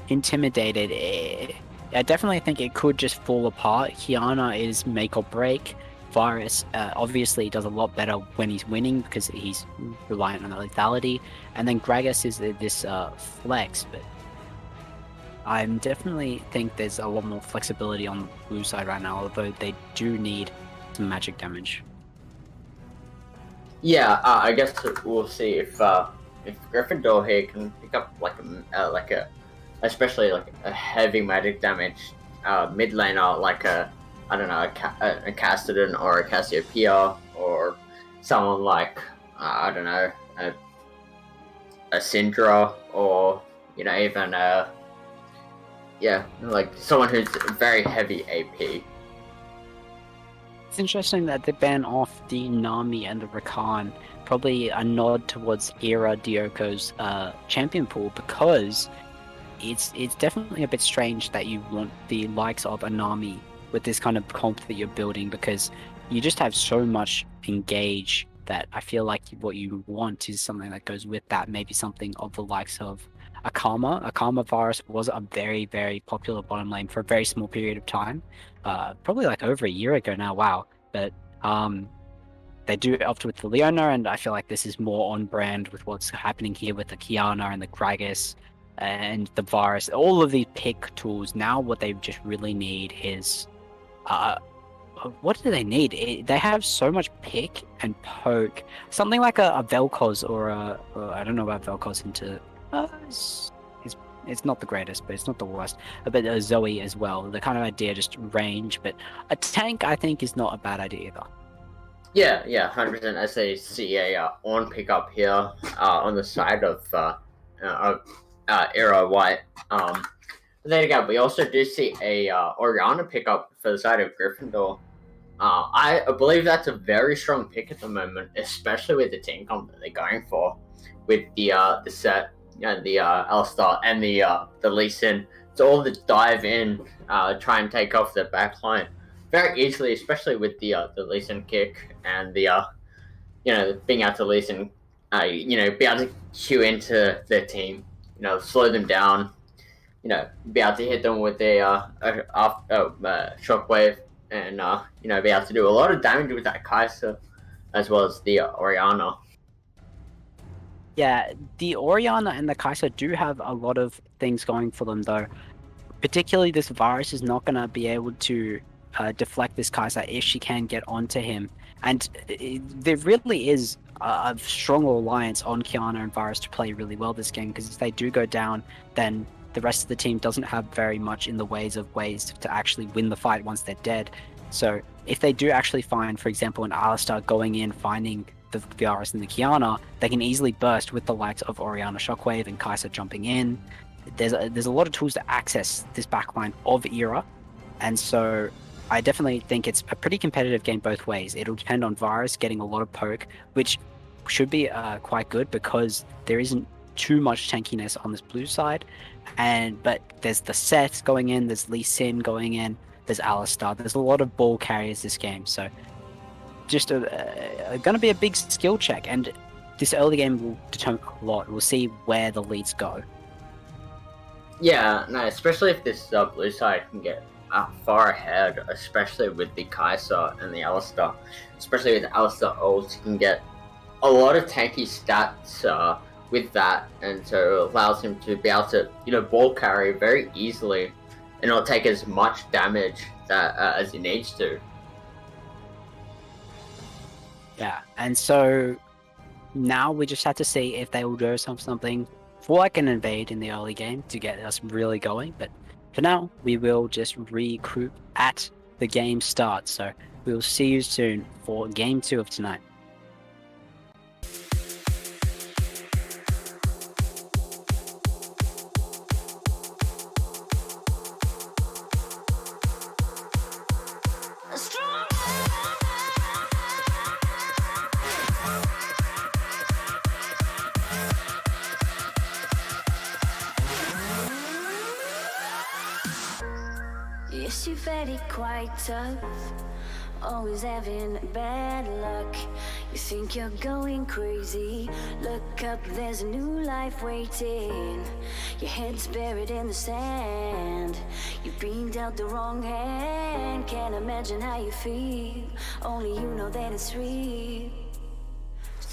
intimidated. I definitely think it could just fall apart. Kiana is make or break. Varus obviously does a lot better when he's winning because he's reliant on the lethality. And then Gragas is this flex, but I definitely think there's a lot more flexibility on the blue side right now, although they do need some magic damage. Yeah, I guess we'll see if Gryffindor here can pick up especially like a heavy magic damage mid laner, like a Cassidy or a Cassiopeia, or someone like I don't know, a Syndra, or even like someone who's very heavy AP. It's interesting that they ban off the Nami and the Rakan, probably a nod towards Era Dioko's champion pool, because it's definitely a bit strange that you want the likes of a Nami with this kind of comp that you're building, because you just have so much engage that I feel like what you want is something that goes with that, maybe something of the likes of a Karma Virus was a very, very popular bottom lane for a very small period of time, probably like over a year ago now. Wow. But they do opt with the Leona, and I feel like this is more on brand with what's happening here with the Kiana and the Gragas and the Varus. All of these pick tools. Now what they just really need is what do they need? They have so much pick and poke. Something like a Vel'Koz or I don't know about Vel'Koz into it's not the greatest, but it's not the worst. But a Zoe as well. The kind of idea, just range. But a tank, I think, is not a bad idea either. Yeah, 100%. I say see a on pickup here on the side of Era White. Then again, we also do see a Orianna pickup for the side of Gryffindor. I believe that's a very strong pick at the moment, especially with the team comp that they're going for, with the set, the Alistar and the Lee Sin. It's all the dive in, try and take off the backline very easily, especially with the Lee Sin kick and the being able to Lee Sin, be able to queue into their team, slow them down, be able to hit them with a shockwave, and be able to do a lot of damage with that Kai'Sa, as well as the Orianna. Yeah, the Orianna and the Kai'Sa do have a lot of things going for them, though. Particularly, this virus is not going to be able to deflect this Kai'Sa if she can get onto him. And there really is a strong alliance on Kiana and Virus to play really well this game, because if they do go down, then the rest of the team doesn't have very much in the ways to actually win the fight once they're dead. So if they do actually find, for example, an Alistar going in, finding the Virus and the Kiana, they can easily burst with the likes of Orianna Shockwave and Kai'Sa jumping in. There's a lot of tools to access this backline of Era, and so I definitely think it's a pretty competitive game both ways. It'll depend on Virus getting a lot of poke, which should be quite good because there isn't too much tankiness on this blue side, but there's the Seth going in, there's Lee Sin going in, there's Alistar. There's a lot of ball carriers this game, so just going to be a big skill check, and this early game will determine a lot. We'll see where the leads go. Yeah, no, especially if this blue side can get far ahead, especially with the Kai'Sa and the Alistar. Especially with Alistar ult, you can get a lot of tanky stats with that, and so it allows him to be able to, ball carry very easily and not take as much damage as he needs to. Yeah, and so now we just have to see if they will do something for like an invade in the early game to get us really going. But for now, we will just regroup at the game start. So we will see you soon for game 2 of tonight. Yes, you're very quite tough, always having bad luck. You think you're going crazy, look up, there's a new life waiting. Your head's buried in the sand, you've been dealt the wrong hand. Can't imagine how you feel, only you know that it's real.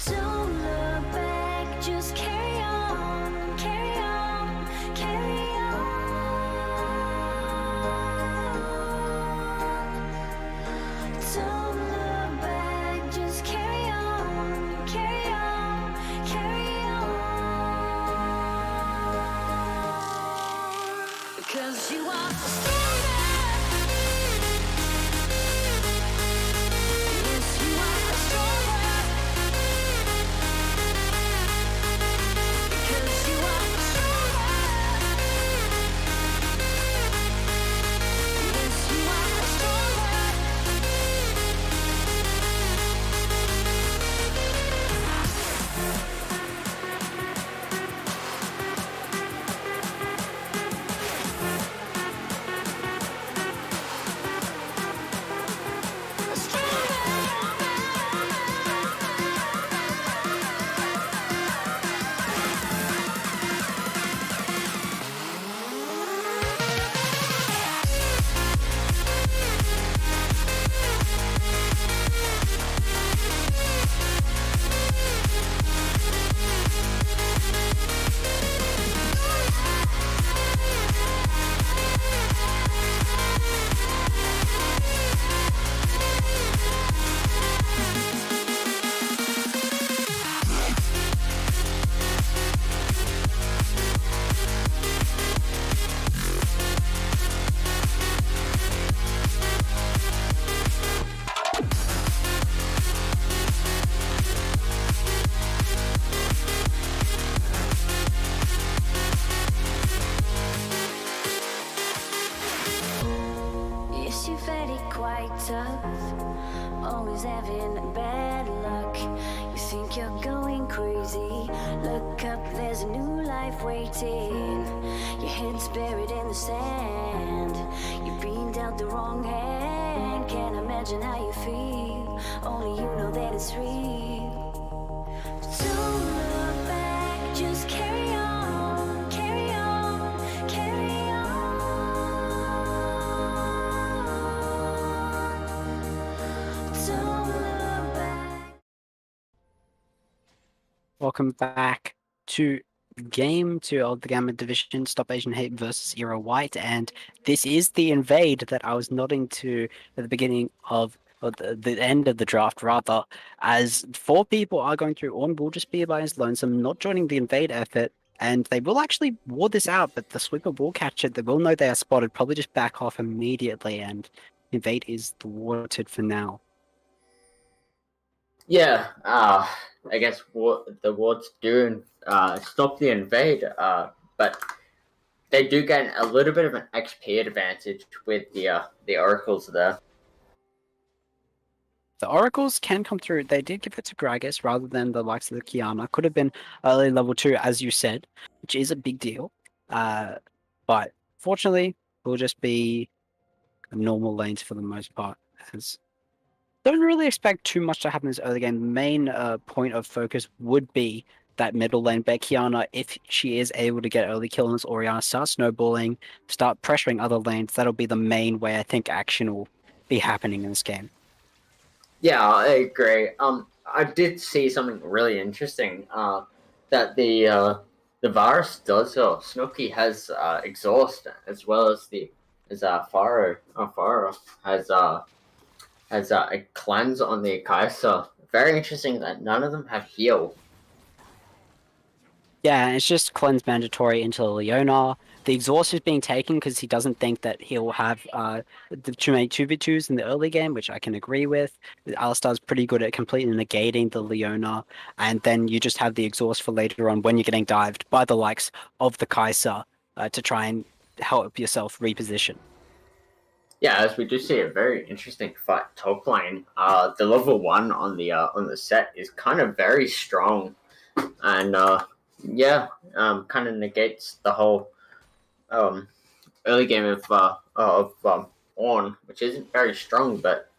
Don't look back, just carry on, carry on, carry on. Don't look back, just carry on, carry on, carry on. Because you are stronger. Yes, you are stronger. Because you are stronger. Yes, you are stronger. Yes, you're very quite tough, always having bad luck. You think you're going crazy, look up, there's a new life waiting. Your head's buried in the sand, you've been dealt the wrong hand. Can't imagine how you feel, only you know that it's real. Don't look back, just carry on, carry on, carry on. Don't look back. Welcome back to game 2 of the Gamma Division, Stop Asian Hate versus Era White, and this is the invade that I was nodding to at the beginning of, or the end of the draft, rather, as 4 people are going through. Orn will just be by his lonesome, not joining the invade effort, and they will actually ward this out, but the sweeper will catch it. They will know they are spotted, probably just back off immediately, and invade is thwarted for now. Yeah, I guess what the wards do stop the invade, but they do gain a little bit of an XP advantage with the oracles there. The oracles can come through. They did give it to Gragas rather than the likes of the Kiana. Could have been early level 2, as you said, which is a big deal. But fortunately, will just be normal lanes for the most part. As don't really expect too much to happen in this early game. The main point of focus would be that middle lane. But Kiana, if she is able to get early kill on this Orianna, start snowballing, start pressuring other lanes, that'll be the main way I think action will be happening in this game. Yeah, I agree. I did see something really interesting. That the virus does. Snooky has exhaust as well as Faro has a cleanse on the Kai'Sa. Very interesting that none of them have heal. Yeah, it's just cleanse mandatory into Leona. The exhaust is being taken because he doesn't think that he'll have too many 2v2s in the early game, which I can agree with. Alistar's pretty good at completely negating the Leona, and then you just have the exhaust for later on when you're getting dived by the likes of the Kai'Sa to try and help yourself reposition. Yeah, as we do see a very interesting fight top lane. The level 1 on the set is kind of very strong, and kind of negates the whole early game of Ornn, which isn't very strong, but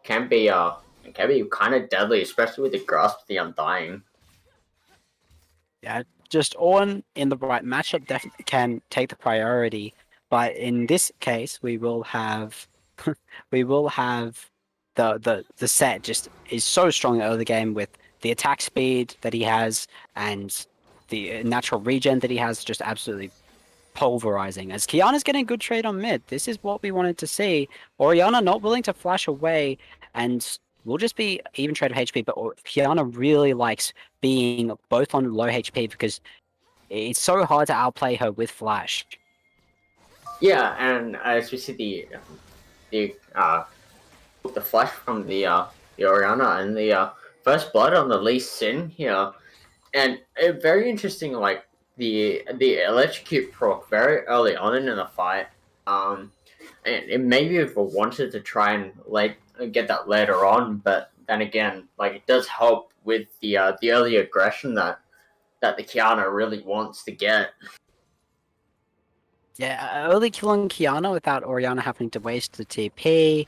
can be kind of deadly, especially with the grasp of the Undying. Yeah, just Ornn in the right matchup definitely can take the priority, but in this case, we will have the set just is so strong early game with the attack speed that he has and the natural regen that he has, just absolutely pulverizing. As Kiana's getting good trade on mid, this is what we wanted to see. Orianna not willing to flash away, and will just be even trade of HP, but Kiana really likes being both on low HP because it's so hard to outplay her with flash. Yeah, and as we see the flash from the Orianna and the first blood on the Lee Sin here, and very interesting. Like the electrocute proc very early on in the fight. And it maybe if I wanted to try and get that later on, but then again, like it does help with the early aggression that the Kiana really wants to get. Yeah, early killing Kiana without Orianna having to waste the TP,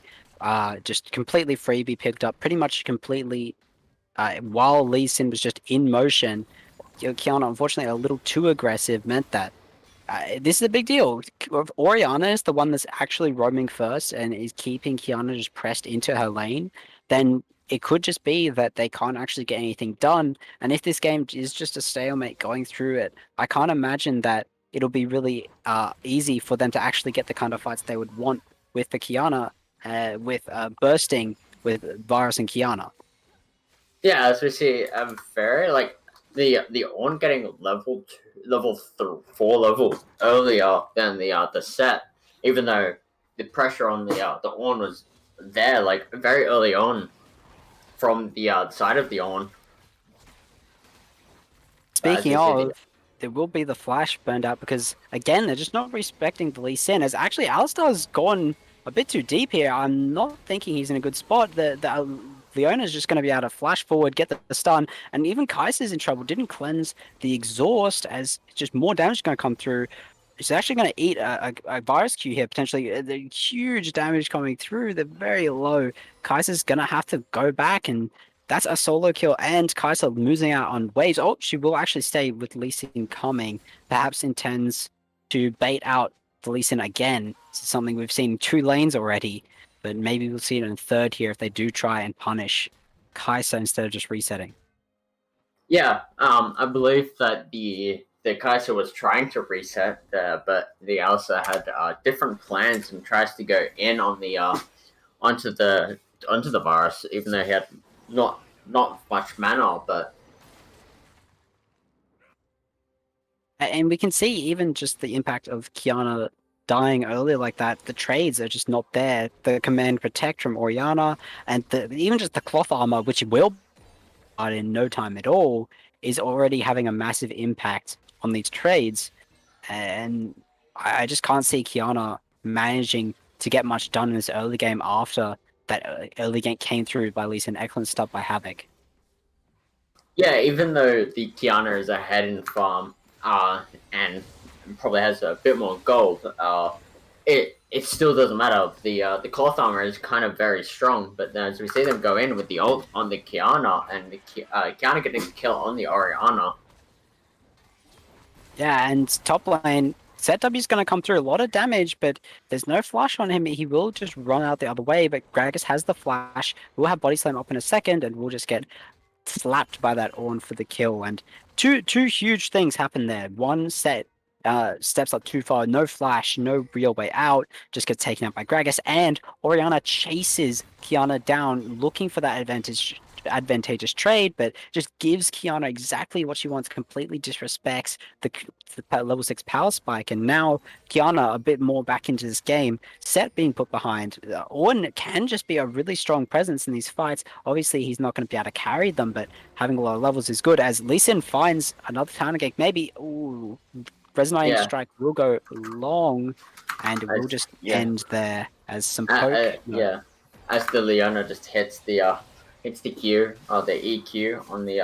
just completely freebie picked up, pretty much completely while Lee Sin was just in motion. Kiana, unfortunately, a little too aggressive, meant that this is a big deal. If Orianna is the one that's actually roaming first and is keeping Kiana just pressed into her lane, then it could just be that they can't actually get anything done. And if this game is just a stalemate going through it, I can't imagine that it'll be really easy for them to actually get the kind of fights they would want with the Kiana, with bursting with Varus and Kiana. Yeah, as we see, very like the Ornn getting level 4 level earlier than the set, even though the pressure on the Ornn was there like very early on from the side of the Ornn. Speaking of, there will be the flash burned out because, again, they're just not respecting the Lee Sin. As actually, Alistar's gone a bit too deep here. I'm not thinking he's in a good spot. The Leona's just going to be able to flash forward, get the stun, and even Kai'Sa's in trouble. Didn't cleanse the exhaust as just more damage is going to come through. It's actually going to eat a virus Q here, potentially. The huge damage coming through. They're very low. Kai'Sa's going to have to go back, and that's a solo kill. And Kai'Sa losing out on waves. Oh, she will actually stay with Lee Sin coming. Perhaps intends to bait out the Lee Sin again. This is something we've seen in 2 lanes already, but maybe we'll see it in third here if they do try and punish Kai'Sa instead of just resetting. Yeah, I believe that the Kaiser was trying to reset, but the Alsa had different plans and tries to go in on the onto the onto the virus, even though he had not much mana. But And we can see even just the impact of Kiana dying earlier like that. The trades are just not there. The command protect from Oriana and even just the cloth armor, which will out in no time at all, is already having a massive impact on these trades. And I just can't see Kiana managing to get much done in this early game after that early game came through by Lee Sin, excellent stuff by Havoc. yeah, even though the Kiana is ahead in farm, and probably has a bit more gold, it still doesn't matter. The cloth armor is kind of very strong, but then as we see them go in with the ult on the Kiana and the Kiana getting a kill on the Oriana. Yeah, and top lane, ZW is going to come through a lot of damage, but there's no flash on him. He will just run out the other way, but Gragas has the flash. We'll have body slam up in a second, and we'll just get slapped by that Ornn for the kill. And two huge things happen there. One, Set steps up too far, no flash, no real way out, just gets taken out by Gragas, and Oriana chases Kiana down, looking for that advantageous trade, but just gives Kiana exactly what she wants, completely disrespects the level 6 power spike, and now Kiana a bit more back into this game, Set being put behind. Ornn can just be a really strong presence in these fights. Obviously, he's not going to be able to carry them, but having a lot of levels is good, as Lee Sin finds another counter gate, maybe, ooh, Resonating Yeah, Strike will go long, and it will just yeah, end there as some poke. yeah. As the Leona just hits the Q or the EQ on the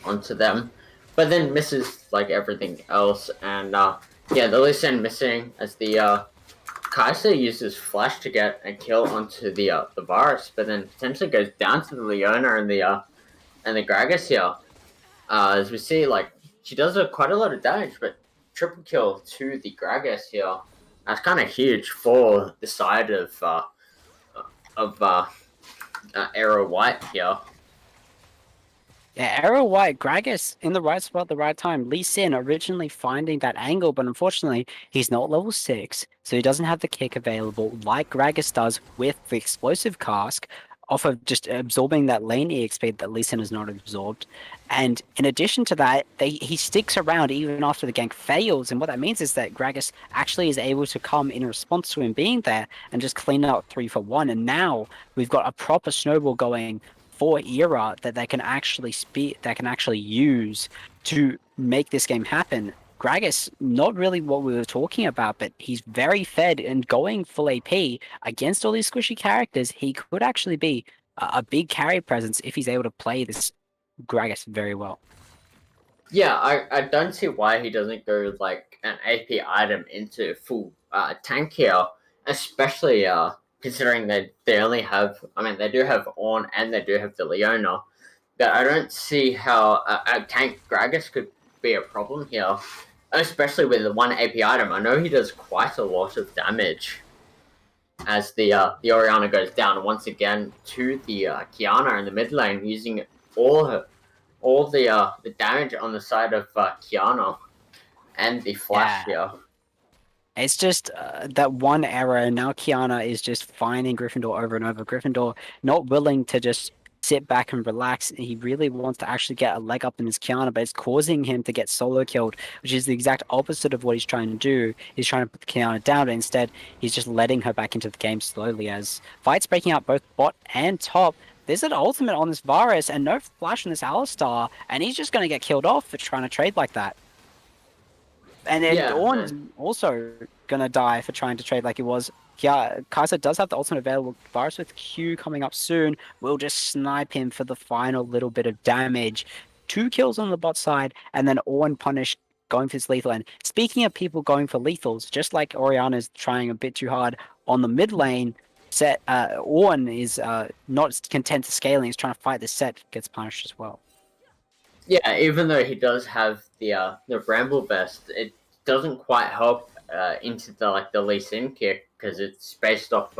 onto them, but then misses like everything else. And yeah, the Lee Sin missing as the Kai'Sa uses flash to get a kill onto the virus, but then potentially goes down to the Leona and the Gragas here. As we see, like she does quite a lot of damage, but triple kill to the Gragas here. That's kind of huge for the side of Arrow White here. Yeah, Arrow White, Gragas in the right spot at the right time. Lee Sin originally finding that angle, but unfortunately, he's not level 6, so he doesn't have the kick available like Gragas does with the explosive cask, off of just absorbing that lane EXP that Lee Sin has not absorbed. And in addition to that, he sticks around even after the gank fails, and what that means is that Gragas actually is able to come in response to him being there and just clean out 3 for 1, and now we've got a proper snowball going for Era that they can actually use to make this game happen. Gragas, not really what we were talking about, but he's very fed and going full AP against all these squishy characters. He could actually be a big carry presence if he's able to play this Gragas very well. Yeah, I don't see why he doesn't go like an AP item into full tank here, especially considering that they only have, I mean, they do have Ornn and they do have the Leona, but I don't see how a tank Gragas could be a problem here, especially with the one AP item. I know he does quite a lot of damage as the Oriana goes down once again to the Kiana in the mid lane, using all the damage on the side of Kiana and the flash here. It's just that one error. Now Kiana is just finding Gryffindor over and over. Gryffindor not willing to just sit back and relax. He really wants to actually get a leg up in his Kiana, but it's causing him to get solo killed, which is the exact opposite of what he's trying to do. He's trying to put Kiana down, but instead he's just letting her back into the game slowly as fights breaking out both bot and top. There's an ultimate on this Varus and no flash on this Alistar, and he's just going to get killed off for trying to trade like that. And then Ornn's also gonna die for trying to trade like he was. Yeah, Kai'Sa does have the ultimate available. Varus with Q coming up soon will just snipe him for the final little bit of damage. 2 kills on the bot side, and then Ornn punished going for his lethal. And speaking of people going for lethals, just like Oriana's trying a bit too hard on the mid lane, Ornn is not content to scaling. He's trying to fight the Set, gets punished as well. Yeah, even though he does have the Bramble Vest, it doesn't quite help into the Lee Sin kick because it's based off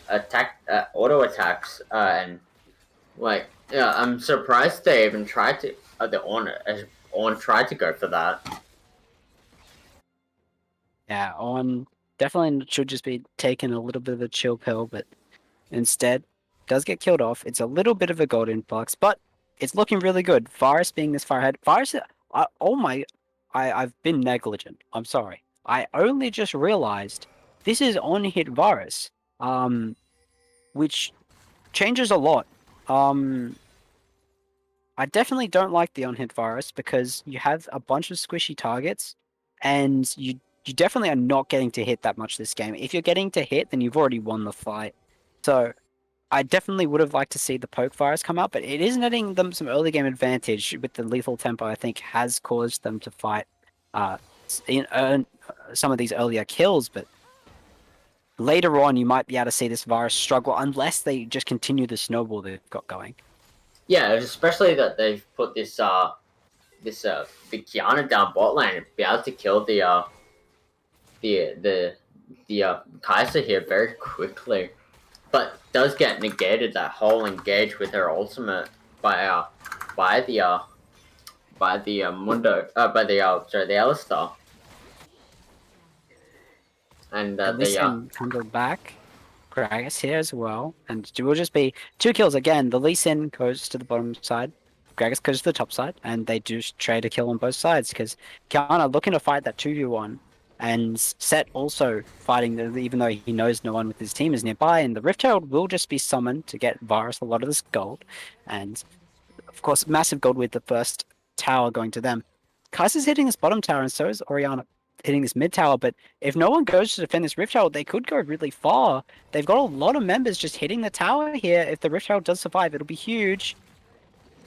attack auto attacks and Like, yeah, I'm surprised they even tried to. The on tried to go for that. Yeah, on definitely should just be taking a little bit of a chill pill, but instead does get killed off. It's a little bit of a gold influx, but it's looking really good. Varus being this far ahead. Varus, oh my, I've been negligent. I'm sorry. I only just realized this is on hit Varus, which changes a lot. Um, I definitely don't like the on-hit virus because you have a bunch of squishy targets, and you definitely are not getting to hit that much this game. If you're getting to hit, then you've already won the fight. So I definitely would have liked to see the poke virus come out, but it is netting them some early game advantage with the lethal tempo. I think has caused them to fight, earn some of these earlier kills, but later on you might be able to see this virus struggle unless they just continue the snowball they've got going. Yeah, especially that they've put the Kiana down bot lane and be able to kill the Kaiser here very quickly, but does get negated that whole engage with her ultimate by by the uh by the Mundo by the sorry the Alistar and And the Listen handled back. Gragas here as well. And it will just be 2 kills again. The Lee Sin goes to the bottom side. Gragas goes to the top side. And they do trade a kill on both sides because Kiana looking to fight that 2v1. And Set also fighting, even though he knows no one with his team is nearby. And the Rift Herald will just be summoned to get Varus a lot of this gold. And of course, massive gold with the first tower going to them. Kaiser's hitting this bottom tower, and so is Orianna hitting this mid tower. But if no one goes to defend this Rift Herald, they could go really far. They've got a lot of members just hitting the tower here. If the Rift Herald does survive, it'll be huge.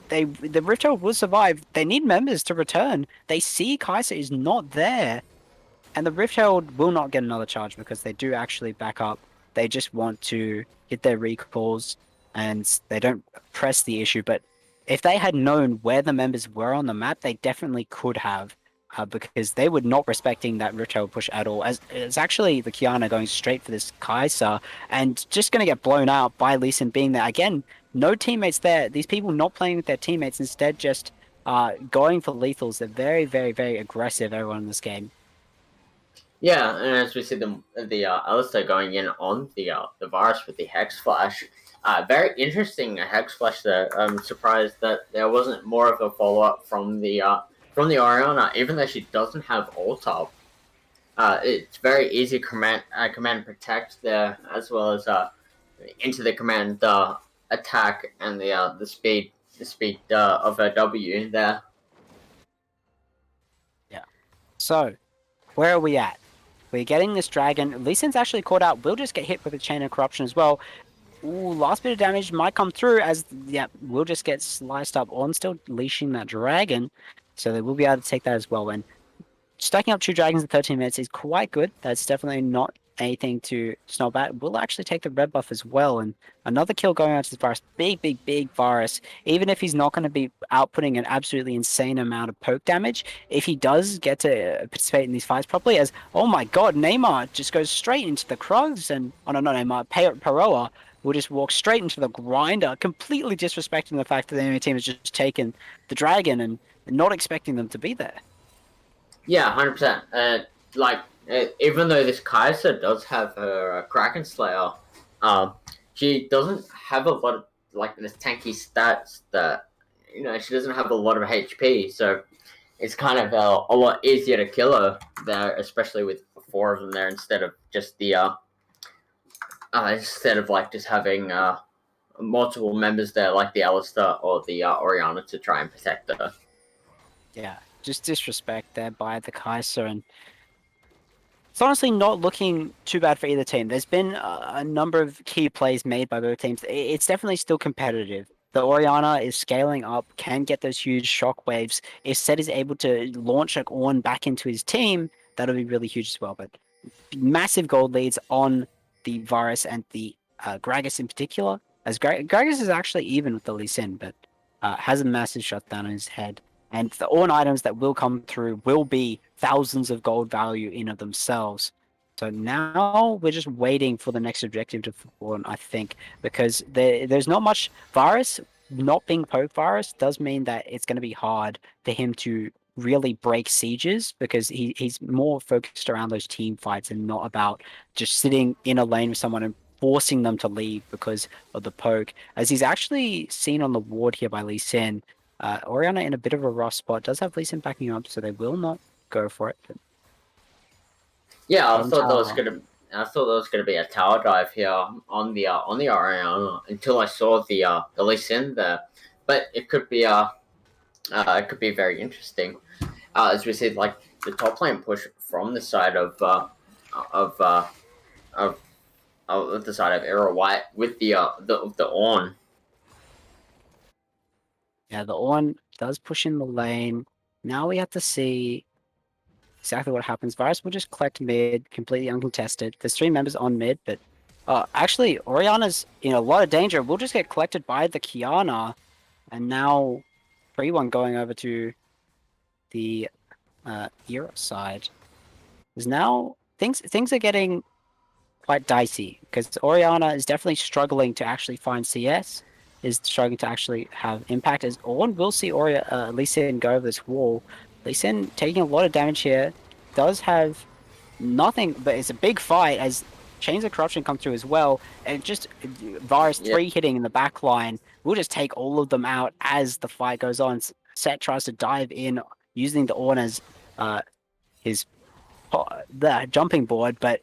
The Rift Herald will survive. They need members to return. They see Kaiser is not there. And the Rift Herald will not get another charge because they do actually back up. They just want to hit their recalls and they don't press the issue. But if they had known where the members were on the map, they definitely could have. Because they were not respecting that Rift Herald push at all. As it's actually the Kiana going straight for this Kai'Sa and just going to get blown out by Lee Sin being there. Again, no teammates there. These people not playing with their teammates, instead just going for lethals. They're very, very, very aggressive, everyone in this game. Yeah, and as we see the Alistar going in on the Varus with the Hex Flash, very interesting Hex Flash there. I'm surprised that there wasn't more of a follow up from the Orianna, even though she doesn't have ult up. It's very easy command protect there, as well as into the command attack and the speed of a W there. Yeah. So, where are we at? We're getting this dragon. Lee Sin's actually caught out. We'll just get hit with a chain of corruption as well. Ooh, last bit of damage might come through as, yeah, we'll just get sliced up on still leashing that dragon. So they will be able to take that as well. And stacking up 2 dragons in 13 minutes is quite good. That's definitely not anything to snob at. We'll actually take the red buff as well. And another kill going out to the Varus. Big, big, big Varus. Even if he's not going to be outputting an absolutely insane amount of poke damage, if he does get to participate in these fights properly, as, oh my god, Neymar just goes straight into the Krugs. And, oh no, not Neymar, Paroa will just walk straight into the grinder, completely disrespecting the fact that the enemy team has just taken the dragon and not expecting them to be there. Yeah, 100%. Even though this Kaiser does have her Kraken Slayer, she doesn't have a lot of this tanky stats that she doesn't have a lot of HP, so it's kind of a lot easier to kill her there, especially with 4 of them there instead of just just having multiple members there like the Alistar or the Orianna to try and protect her. Yeah, just disrespect there by the Kaiser, and it's honestly not looking too bad for either team. There's been a number of key plays made by both teams. It's definitely still competitive. The Orianna is scaling up, can get those huge shock waves. If Set is able to launch a Ornn back into his team, that'll be really huge as well. But massive gold leads on the Varus and the Gragas in particular. As Gragas is actually even with the Lee Sin, but has a massive shutdown on his head. And the Ornn items that will come through will be thousands of gold value in of themselves. So now we're just waiting for the next objective to form, I think, because there's not much. Varus not being poke virus does mean that it's going to be hard for him to really break sieges because he's more focused around those team fights and not about just sitting in a lane with someone and forcing them to leave because of the poke. As he's actually seen on the ward here by Lee Sin, Oriana in a bit of a rough spot, does have Lee Sin backing up, so they will not go for it. But Yeah, I bottom thought that was tower. gonna. I thought there was gonna be a tower dive here on the Oriana until I saw the Lee Sin there, but it could be very interesting. As we said, like the top lane push from the side of uh, of of the side of Arrow White with the on. Yeah, the Ornn does push in the lane. Now we have to see exactly what happens. Virus will just collect mid, completely uncontested. There's 3 members on mid, but actually, Oriana's in a lot of danger. We'll just get collected by the Kiana, and now 3-1 going over to the Era side. Because now things are getting quite dicey because Oriana is definitely struggling to actually find CS, is struggling to actually have impact. As Ornn will see Lee Sin go over this wall. Lee Sin taking a lot of damage here, does have nothing, but it's a big fight as Chains of Corruption come through as well, and just Varus Yeah, 3 hitting in the back line will just take all of them out as the fight goes on. Set tries to dive in using the Ornn as his the jumping board, but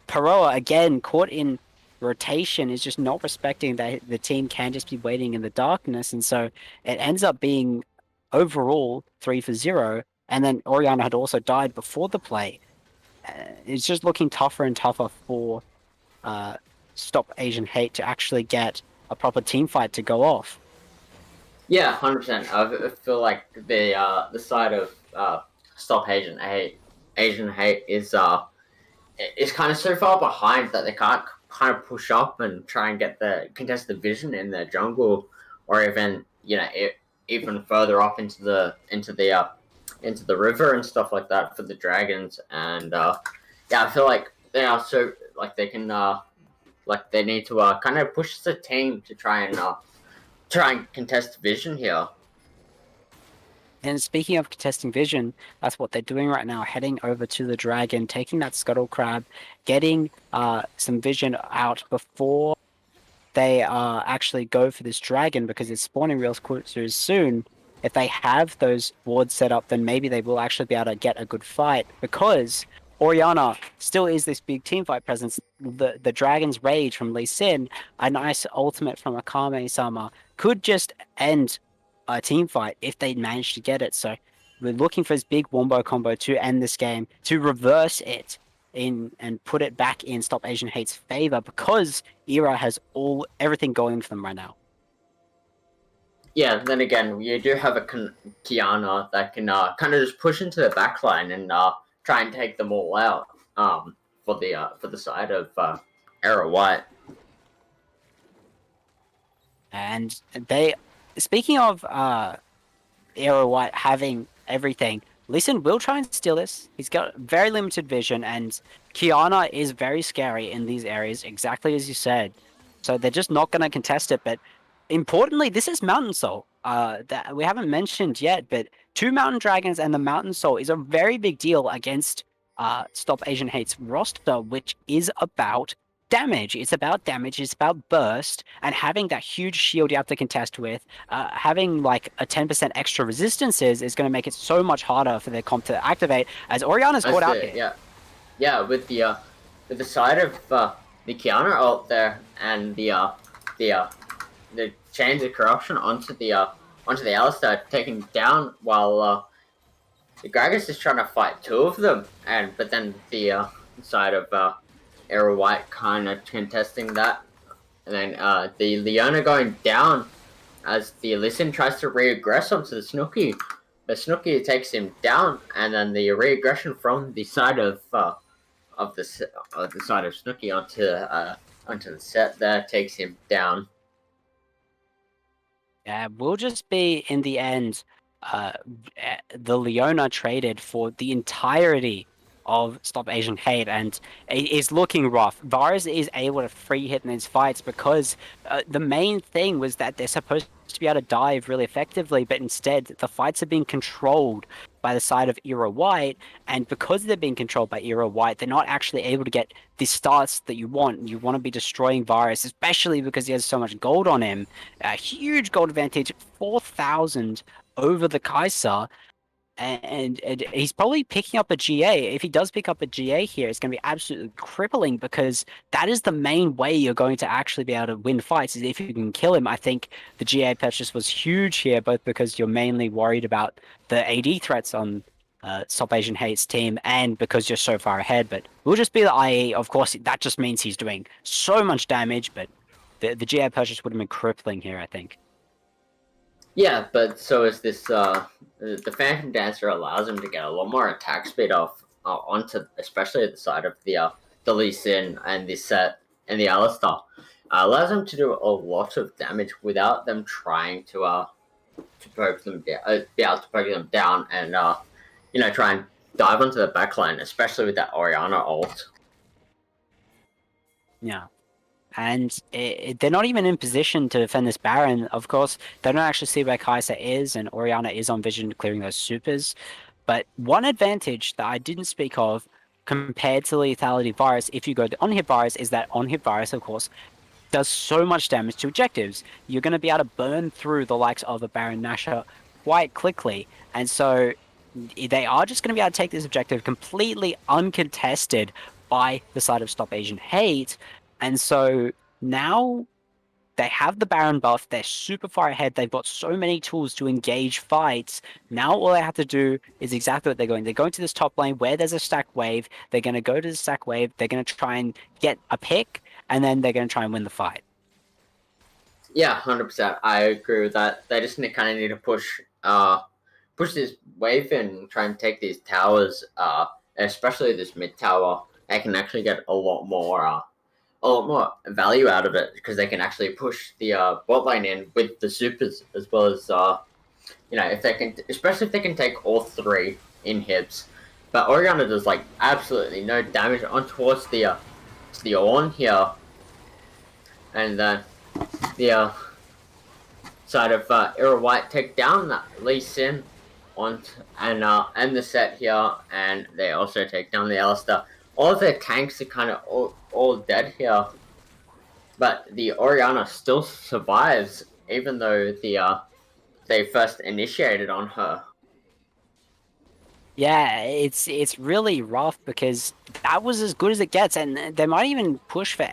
Paroa again caught in rotation is just not respecting that the team can just be waiting in the darkness, and so it ends up being overall 3-0. And then Oriana had also died before the play. It's just looking tougher and tougher for uh, Stop Asian Hate to actually get a proper team fight to go off. yeah, 100%. I feel like the side of Stop Asian Hate is kind of so far behind that they can't kind of push up and try and get the contest the vision in their jungle, or even even further up into the river and stuff like that for the dragons. And yeah, I feel like they are so like they can like they need to kind of push the team to try and contest vision here. And speaking of contesting vision, that's what they're doing right now, heading over to the dragon, taking that scuttle crab, getting some vision out before they actually go for this dragon because it's spawning real soon. If they have those wards set up, then maybe they will actually be able to get a good fight because Oriana still is this big team fight presence. The Dragon's Rage from Lee Sin, a nice ultimate from Akame-sama, could just end a team fight if they manage to get it. So we're looking for this big wombo combo to end this game, to reverse it in and put it back in Stop Asian Hate's favor because Era has everything going for them right now. Yeah, then again, you do have a Kiana that can kind of just push into the backline and try and take them all out for the side of Arrow White. And they, speaking of Arrow White having everything, Lee Sin will try and steal this. He's got very limited vision, and Kiana is very scary in these areas, exactly as you said. So they're just not going to contest it. But importantly, this is Mountain Soul. That we haven't mentioned yet, but 2 Mountain Dragons and the Mountain Soul is a very big deal against Stop Asian Hate's roster, which is about damage. It's about damage. It's about burst, and having that huge shield you have to contest with, having like a 10% extra resistances is going to make it so much harder for their comp to activate. As Oriana's caught out here. Yeah, with the side of the Kiana out there and the chains of corruption onto the Alistar taking down while the Gragas is trying to fight 2 of them, but then the side of Arrow White kind of contesting that, and then the Leona going down as the Lee Sin tries to re-aggress onto the Snooki. The Snooki takes him down, and then the re-aggression from the side of the side of Snooki onto the set there takes him down. Yeah, we'll just be in the end. The Leona traded for the entirety of Stop Asian Hate, and it is looking rough. Varus is able to free hit in these fights because the main thing was that they're supposed to be able to dive really effectively, but instead the fights are being controlled by the side of Ero White, and because they're being controlled by Ero White, they're not actually able to get the starts that you want. You want to be destroying Varus, especially because he has so much gold on him. A huge gold advantage, 4,000 over the Kaiser, and he's probably picking up a GA. If he does pick up a GA here, it's going to be absolutely crippling, because that is the main way you're going to actually be able to win fights, is if you can kill him. I think the GA purchase was huge here, both because you're mainly worried about the AD threats on Stop Asian Hate's team, and because you're so far ahead. But we'll just be the IE. Of course, that just means he's doing so much damage, but the GA purchase would have been crippling here, I think. Yeah, but so is this. The Phantom Dancer allows him to get a lot more attack speed off onto, especially at the side of the Lee Sin and the Set and the Alistar. Allows them to do a lot of damage without them trying to poke them down, be able to poke them down, and try and dive onto the backline, especially with that Orianna ult. Yeah. And they're not even in position to defend this Baron. Of course, they don't actually see where Kai'Sa is, and Orianna is on vision clearing those supers. But one advantage that I didn't speak of compared to Lethality Virus, if you go to on-hit Virus, is that on-hit Virus, of course, does so much damage to objectives. You're going to be able to burn through the likes of a Baron Nashor quite quickly. And so they are just going to be able to take this objective completely uncontested by the side of Stop Asian Hate. And so now they have the Baron buff. They're super far ahead. They've got so many tools to engage fights. Now all they have to do is exactly what they're going. They're going to this top lane where there's a stack wave. They're going to go to the stack wave. They're going to try and get a pick, and then they're going to try and win the fight. Yeah, 100%. I agree with that. They just kind of need to push this wave and try and take these towers, especially this mid tower. They can actually get a lot more value out of it, because they can actually push the bot lane in with the supers, as well as if they can, especially if they can take all three inhibs. But Orianna does like absolutely no damage on towards the Ornn here, and then the side of Ero White take down that Lee Sin and the Set here, and they also take down the Alistar. All of their tanks are kind of all dead here, but the Orianna still survives, even though they first initiated on her. Yeah, it's really rough, because that was as good as it gets, and they might even push for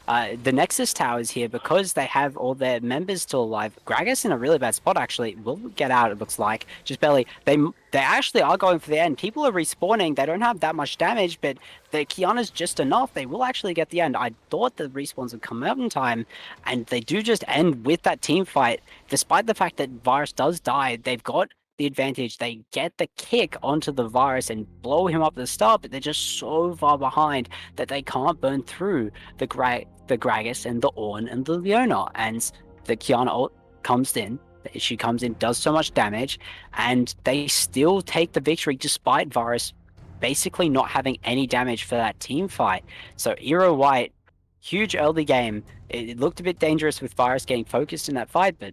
the Nexus towers here, because they have all their members still alive. Gragas in a really bad spot, actually. Will get out, it looks like. Just barely. They actually are going for the end. People are respawning. They don't have that much damage, but the Kiana's just enough. They will actually get the end. I thought the respawns would come out in time, and they do just end with that team fight. Despite the fact that Virus does die, they've got the advantage. They get the kick onto the Virus and blow him up at the start, but they're just so far behind that they can't burn through the Gragas and the Ornn and the Leona. And the Kiana ult comes in. She comes in, does so much damage, and they still take the victory despite Virus basically not having any damage for that team fight. So Ero White, huge early game. It looked a bit dangerous with Virus getting focused in that fight, but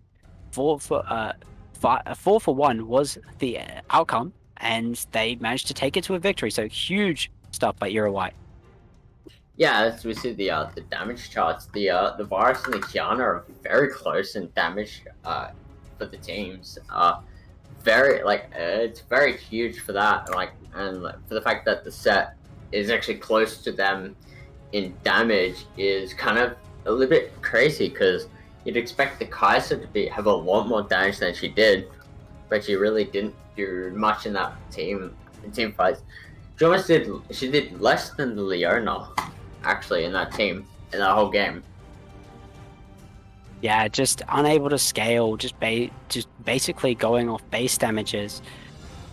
4-for-1 was the outcome, and they managed to take it to a victory. So huge stuff by Ero White. Yeah, as we see the damage charts, the Virus and the Kiana are very close in damage for the teams. It's very huge for that. And for the fact that the Set is actually close to them in damage is kind of a little bit crazy, because you'd expect the Kai'Sa to have a lot more damage than she did, but she really didn't do much in that team fights. She did less than the Leona, actually, in that whole game. Yeah, just unable to scale, just basically going off base damages.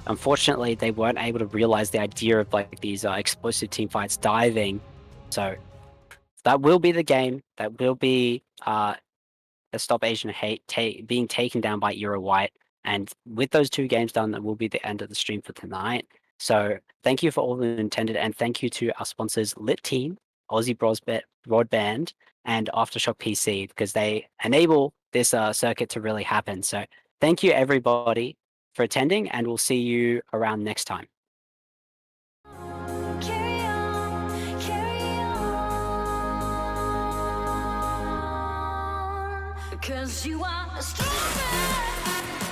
Unfortunately, they weren't able to realize the idea of like these explosive team fights diving. So that will be the game. That will be the Stop Asian Hate being taken down by Ero White. And with those two games done, that will be the end of the stream for tonight. So thank you for all the intended, and thank you to our sponsors, Lit Team, Aussie Broadband, and Aftershock PC, because they enable this circuit to really happen. So thank you everybody for attending, and we'll see you around next time. Carry on, carry on. 'Cause you are a strong man.